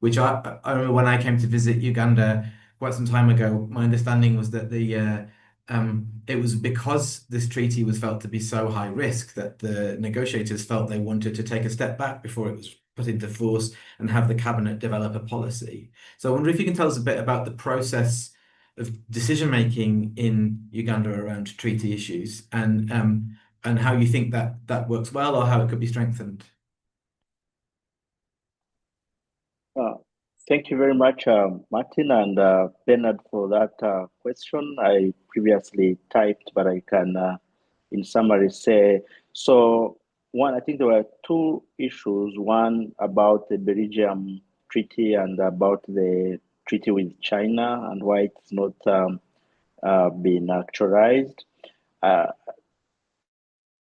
Which I remember when I came to visit Uganda quite some time ago, my understanding was that it was because this treaty was felt to be so high risk that the negotiators felt they wanted to take a step back before it was put into force and have the cabinet develop a policy. So I wonder if you can tell us a bit about the process of decision-making in Uganda around treaty issues and how you think that works well or how it could be strengthened. Thank you very much, Martin and Bernard, for that question. I previously typed, but I can, in summary, say, so one, I think there were two issues, one about the Belgium treaty and about the treaty with China and why it's not been actualized.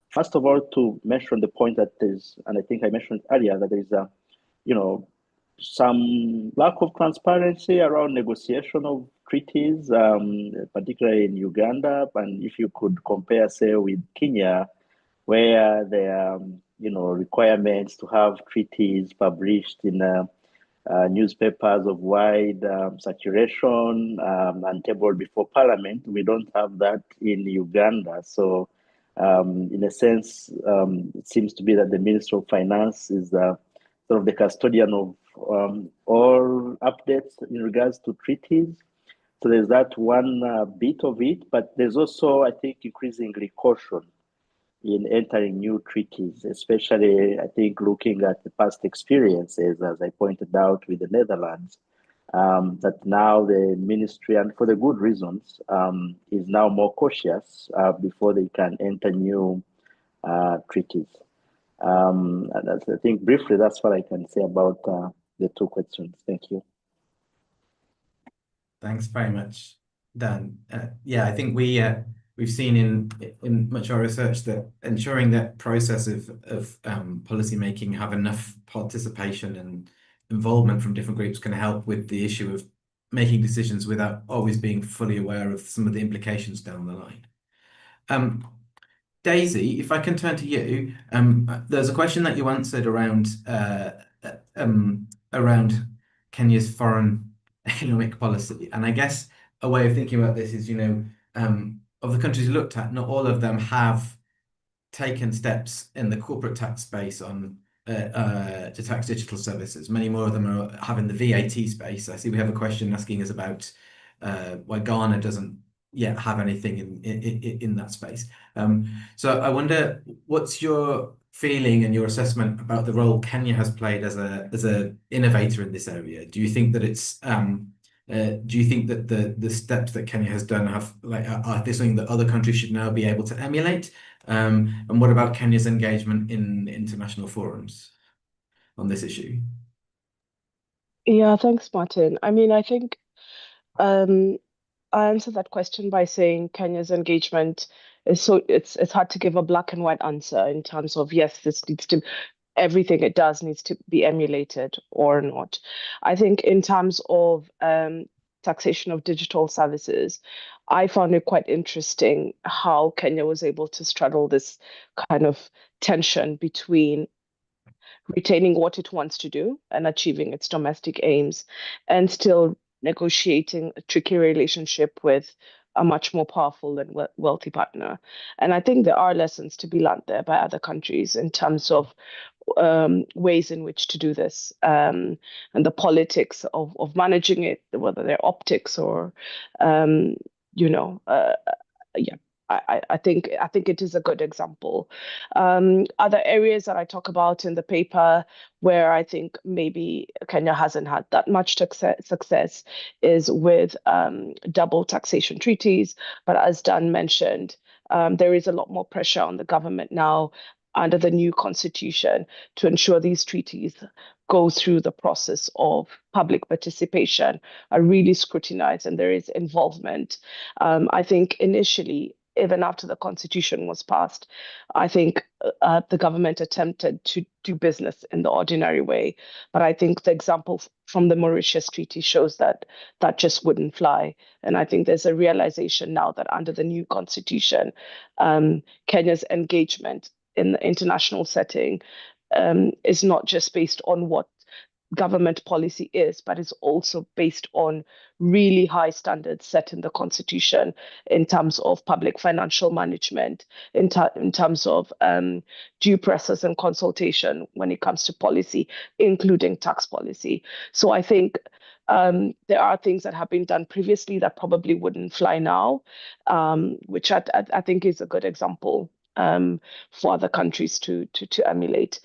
First of all, to mention the point that there's, and I think I mentioned earlier, that there's a, some lack of transparency around negotiation of treaties, particularly in Uganda. And if you could compare, say, with Kenya, where there are, requirements to have treaties published in newspapers of wide circulation and tabled before Parliament, we don't have that in Uganda. So, in a sense, it seems to be that the Minister of Finance is sort of the custodian of all updates in regards to treaties. So there's that one bit of it, but there's also, I think, increasingly caution in entering new treaties, especially, I think, looking at the past experiences, as I pointed out with the Netherlands, that now the ministry, and for the good reasons, is now more cautious before they can enter new treaties. And I think briefly, that's what I can say about the two questions. Thank you. Thanks very much, Dan. Yeah, I think we've seen in much of our research that ensuring that process of policy making have enough participation and involvement from different groups can help with the issue of making decisions without always being fully aware of some of the implications down the line. Daisy, if I can turn to you, there's a question that you answered around Kenya's foreign economic policy, and I guess a way of thinking about this is, of the countries looked at, not all of them have taken steps in the corporate tax space on to tax digital services. Many more of them are having the VAT space. I see we have a question asking us about why Ghana doesn't yet have anything in that space. So I wonder, what's your feeling and your assessment about the role Kenya has played as a innovator in this area? Do you think that it's do you think that the steps that Kenya has done are this something that other countries should now be able to emulate? And what about Kenya's engagement in international forums on this issue? Yeah, thanks, Martin. I mean, I think um, I answered that question by saying Kenya's engagement is so it's hard to give a black and white answer in terms of yes, this needs to everything it does needs to be emulated or not. I think in terms of taxation of digital services, I found it quite interesting how Kenya was able to straddle this kind of tension between retaining what it wants to do and achieving its domestic aims, and still negotiating a tricky relationship with a much more powerful and wealthy partner. And I think there are lessons to be learned there by other countries in terms of ways in which to do this, and the politics of managing it, whether they're optics or, um, you know, yeah. I think it is a good example. Other areas that I talk about in the paper where I think maybe Kenya hasn't had that much success is with double taxation treaties. But as Dan mentioned, there is a lot more pressure on the government now under the new constitution to ensure these treaties go through the process of public participation, are really scrutinized, and there is involvement. I think initially, even after the constitution was passed, I think the government attempted to do business in the ordinary way. But I think the example from the Mauritius Treaty shows that that just wouldn't fly. And I think there's a realization now that under the new constitution, Kenya's engagement in the international setting is not just based on what government policy is, but it's also based on really high standards set in the constitution in terms of public financial management, in terms of due process and consultation when it comes to policy, including tax policy. So I think there are things that have been done previously that probably wouldn't fly now, which I think is a good example for other countries to emulate.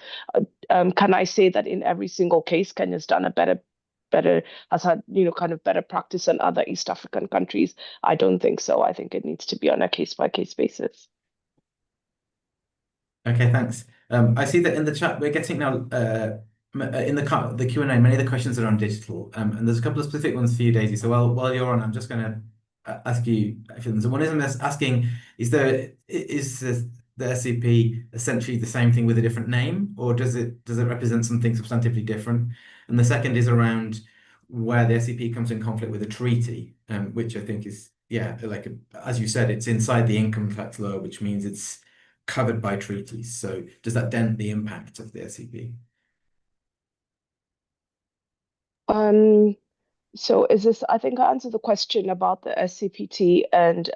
Can I say that in every single case, Kenya's done a better has had kind of better practice than other East African countries? I don't think so. I think it needs to be on a case by case basis. Okay, thanks. I see that in the chat we're getting now in the Q&A, many of the questions are on digital, and there's a couple of specific ones for you, Daisy. So while you're on, I'm just going to ask you a few things. So one is asking, is the SCP essentially the same thing with a different name, or does it represent something substantively different? And the second is around where the SCP comes in conflict with a treaty, which I think is, yeah, like as you said, it's inside the income tax law, which means it's covered by treaties. So does that dent the impact of the SCP? So is this, I think I answered the question about the SCPT, and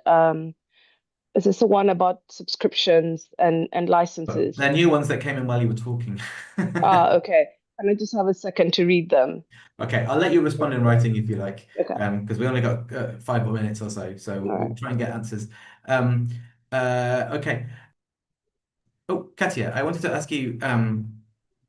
is this the one about subscriptions and licenses? They're new ones that came in while you were talking. Okay. Can I just have a second to read them? Okay, I'll let you respond in writing if you like, Okay. because we only got 5 more minutes or so, so we'll try and get answers. Okay. Oh, Katia, I wanted to ask you,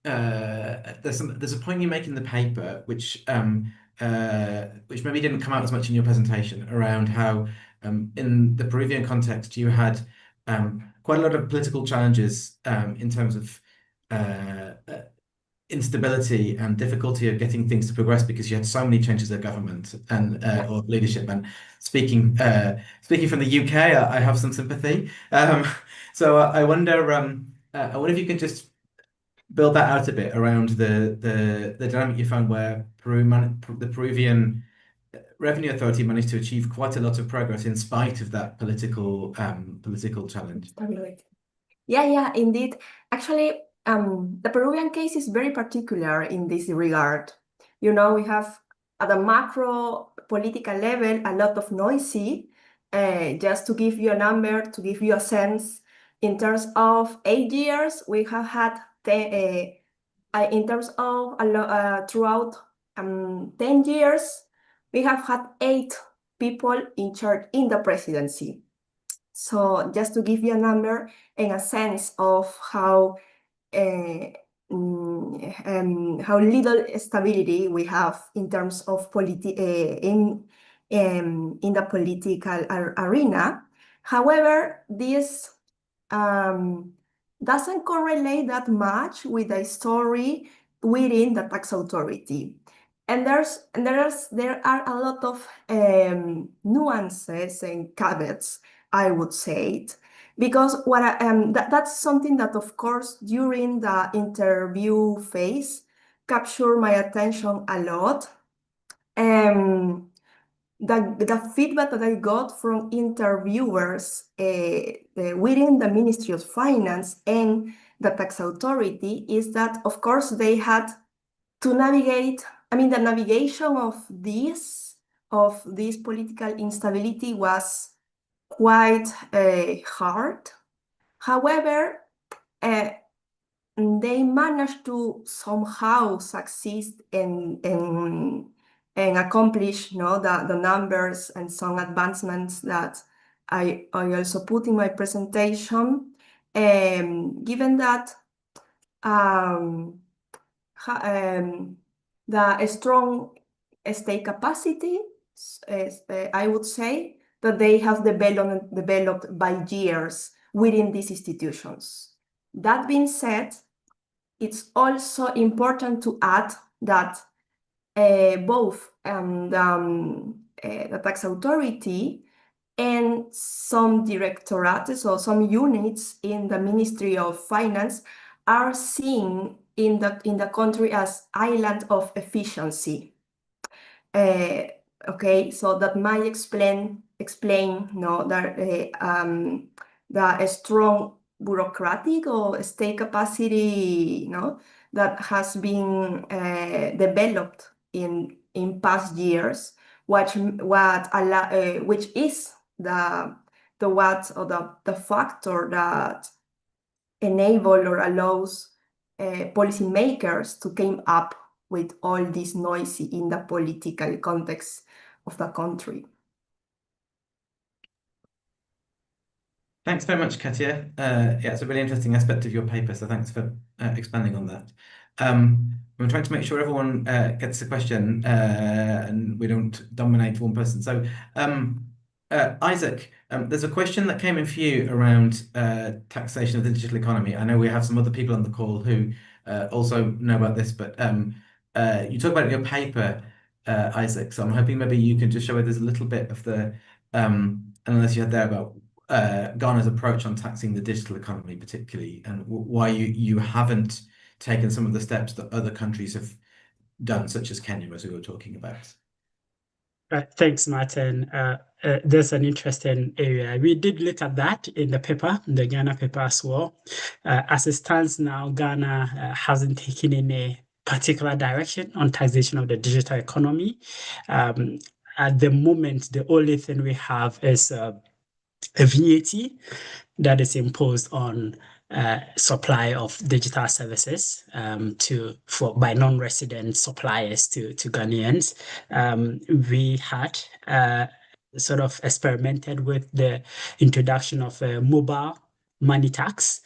there's a point you make in the paper which maybe didn't come out as much in your presentation, around how in the Peruvian context you had quite a lot of political challenges in terms of instability and difficulty of getting things to progress because you had so many changes of government and or leadership. And speaking from the UK, I have some sympathy. So I wonder if you could just build that out a bit around the dynamic you found where the Peruvian Revenue Authority managed to achieve quite a lot of progress in spite of that political challenge. Yeah, indeed. Actually, the Peruvian case is very particular in this regard. We have at a macro political level a lot of noisy. Just to give you a number, to give you a sense, in terms of 8 years, we have had in terms of throughout 10 years, we have had 8 people in charge in the presidency. So just to give you a number and a sense of how little stability we have in terms of in the political arena. However, this doesn't correlate that much with the story within the tax authority. And there are a lot of nuances and caveats, I would say it, because that's something that, of course, during the interview phase, captured my attention a lot. The feedback that I got from interviewers within the Ministry of Finance and the tax authority is that, of course, they had to navigate. I mean, the navigation of this political instability was quite hard. However, they managed to somehow succeed and accomplish, the numbers and some advancements that I also put in my presentation. Given that the strong state capacity, I would say that they have developed by years within these institutions. That being said, it's also important to add that both the tax authority and some directorates or some units in the Ministry of Finance are seen in the country as island of efficiency. Okay, so that might explain the strong bureaucratic or state capacity, that has been developed in past years, which is the factor that enable or allows policymakers to come up with all this noise in the political context of the country. Thanks very much, Katia. Yeah, it's a really interesting aspect of your paper, so thanks for expanding on that. I'm trying to make sure everyone gets a question and we don't dominate one person. So, Isaac, there's a question that came in for you around taxation of the digital economy. I know we have some other people on the call who also know about this, but you talk about it in your paper, Isaac, so I'm hoping maybe you can just show us a little bit of the analysis you had there about Ghana's approach on taxing the digital economy particularly, and why you haven't taken some of the steps that other countries have done, such as Kenya, as we were talking about. Thanks, Martin. There's an interesting area. We did look at that in the paper, the Ghana paper as well. As it stands now, Ghana hasn't taken any particular direction on taxation of the digital economy. At the moment, the only thing we have is a VAT that is imposed on supply of digital services by non-resident suppliers to Ghanaians. We had sort of experimented with the introduction of a mobile money tax,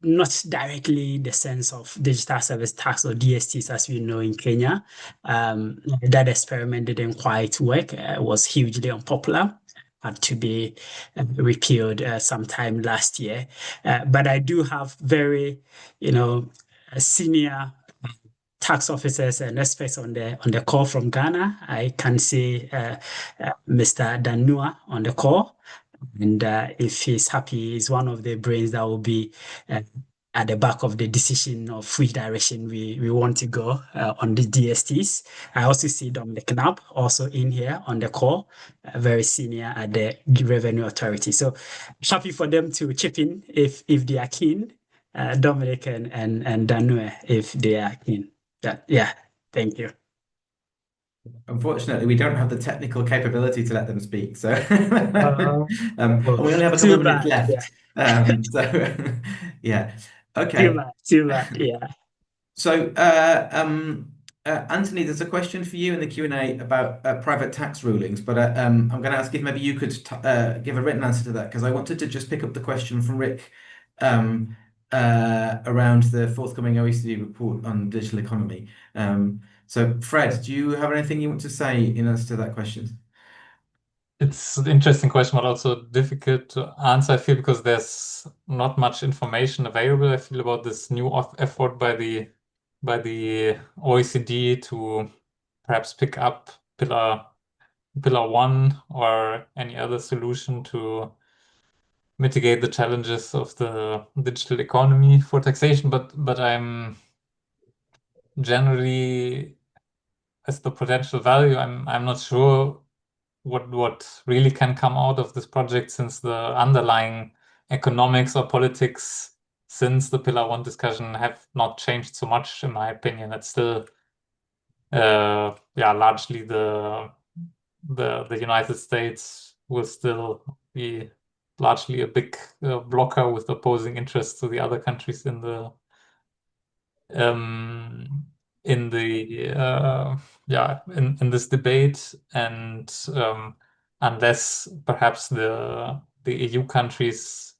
not directly the sense of digital service tax or DSTs as we know in Kenya. That experiment didn't quite work. It was hugely unpopular. Had to be repealed sometime last year. But I do have very, senior tax officers and experts on the call from Ghana. I can see Mr. Danua on the call. And if he's happy, he's one of the brains that will be at the back of the decision of which direction we want to go on the DSTs. I also see Dominic Knapp also in here on the call, very senior at the Revenue Authority. So happy for them to chip in if they are keen, Dominic and Danue if they are keen. Yeah, thank you. Unfortunately, we don't have the technical capability to let them speak, so and we only have a couple of minutes left. Yeah. So yeah, okay. Too bad. Yeah. So Anthony, there's a question for you in the Q&A about private tax rulings, but I'm going to ask if maybe you could give a written answer to that, because I wanted to just pick up the question from Rick around the forthcoming OECD report on digital economy. So Fred, do you have anything you want to say in answer to that question? It's an interesting question, but also difficult to answer, I feel, because there's not much information available, I feel, about this new effort by the OECD to perhaps pick up pillar 1 or any other solution to mitigate the challenges of the digital economy for taxation, but I'm generally, as the potential value, I'm not sure what really can come out of this project, since the underlying economics or politics since the Pillar 1 discussion have not changed so much, in my opinion. It's still largely the United States will still be largely a big blocker with opposing interests to the other countries in the in this debate, and unless perhaps the EU countries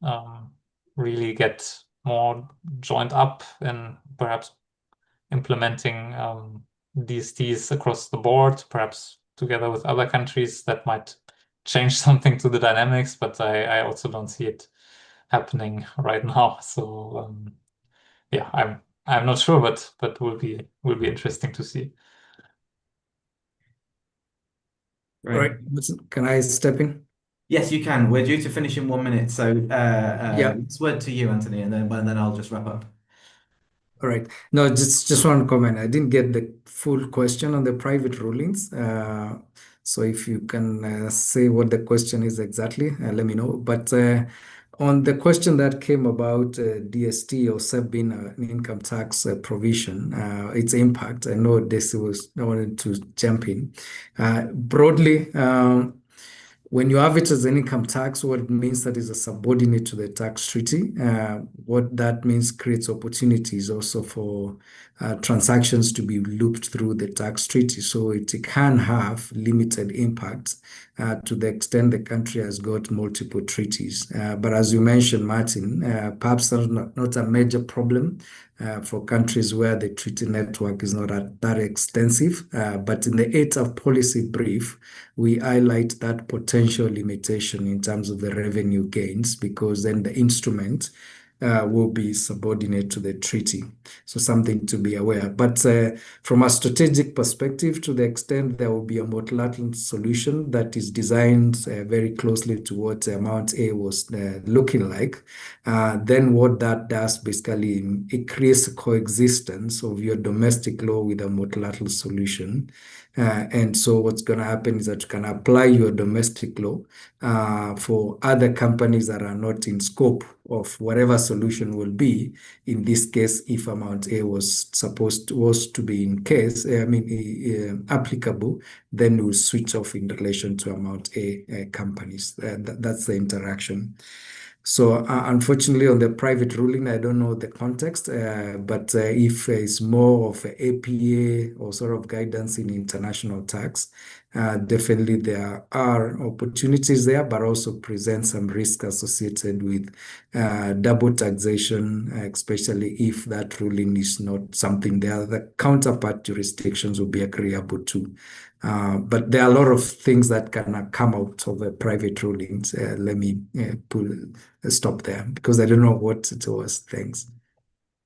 really get more joined up and perhaps implementing DSTs across the board, perhaps together with other countries, that might change something to the dynamics, but I also don't see it happening right now. So I'm not sure, but will be interesting to see. All right, can I step in? Yes, you can. We're due to finish in 1 minute, so Yeah. it's word to you, Anthony, and then I'll just wrap up. All right. No, just one comment. I didn't get the full question on the private rulings. So if you can say what the question is exactly, let me know. But on the question that came about DST or SEP being an income tax provision, its impact, I know Desi I wanted to jump in. Broadly, when you have it as an income tax, what it means that is a subordinate to the tax treaty. What that means creates opportunities also for transactions to be looped through the tax treaty. So it can have limited impact to the extent the country has got multiple treaties. But as you mentioned, Martin, perhaps not a major problem for countries where the treaty network is not that extensive. But in the ETA policy brief, we highlight that potential limitation in terms of the revenue gains, because then the instrument will be subordinate to the treaty. So something to be aware. But from a strategic perspective, to the extent there will be a multilateral solution that is designed very closely to what Amount A was looking like, then what that does basically, it creates a coexistence of your domestic law with a multilateral solution. And so what's going to happen is that you can apply your domestic law for other companies that are not in scope of whatever solution will be. In this case, if Amount A was to be applicable, then we'll switch off in relation to Amount A companies. That's the interaction. So unfortunately, on the private ruling, I don't know the context, but if it's more of an APA or sort of guidance in international tax, definitely there are opportunities there, but also present some risk associated with double taxation, especially if that ruling is not something the other counterpart jurisdictions will be agreeable to. But there are a lot of things that can come out of the private rulings. Let me stop there because I don't know what it was. Thanks.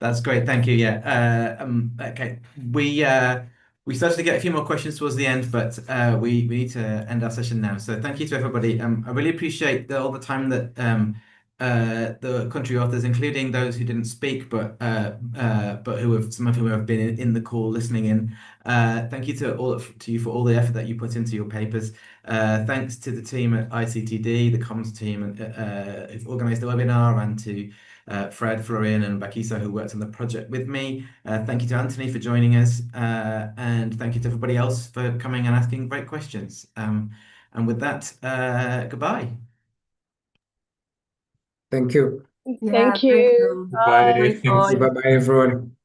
That's great. Thank you. Yeah. Okay. We started to get a few more questions towards the end, but we need to end our session now. So thank you to everybody. I really appreciate all the time that the country authors, including those who didn't speak, but some of whom have been in the call listening in. Thank you to you for all the effort that you put into your papers. Thanks to the team at ICTD, the comms team, who've organised the webinar, and to Fred, Florian, and Bakiso, who worked on the project with me. Thank you to Anthony for joining us, and thank you to everybody else for coming and asking great questions. And with that, goodbye. Thank you. Yeah, Thank you. Bye. Bye. Thanks. Bye-bye, everyone.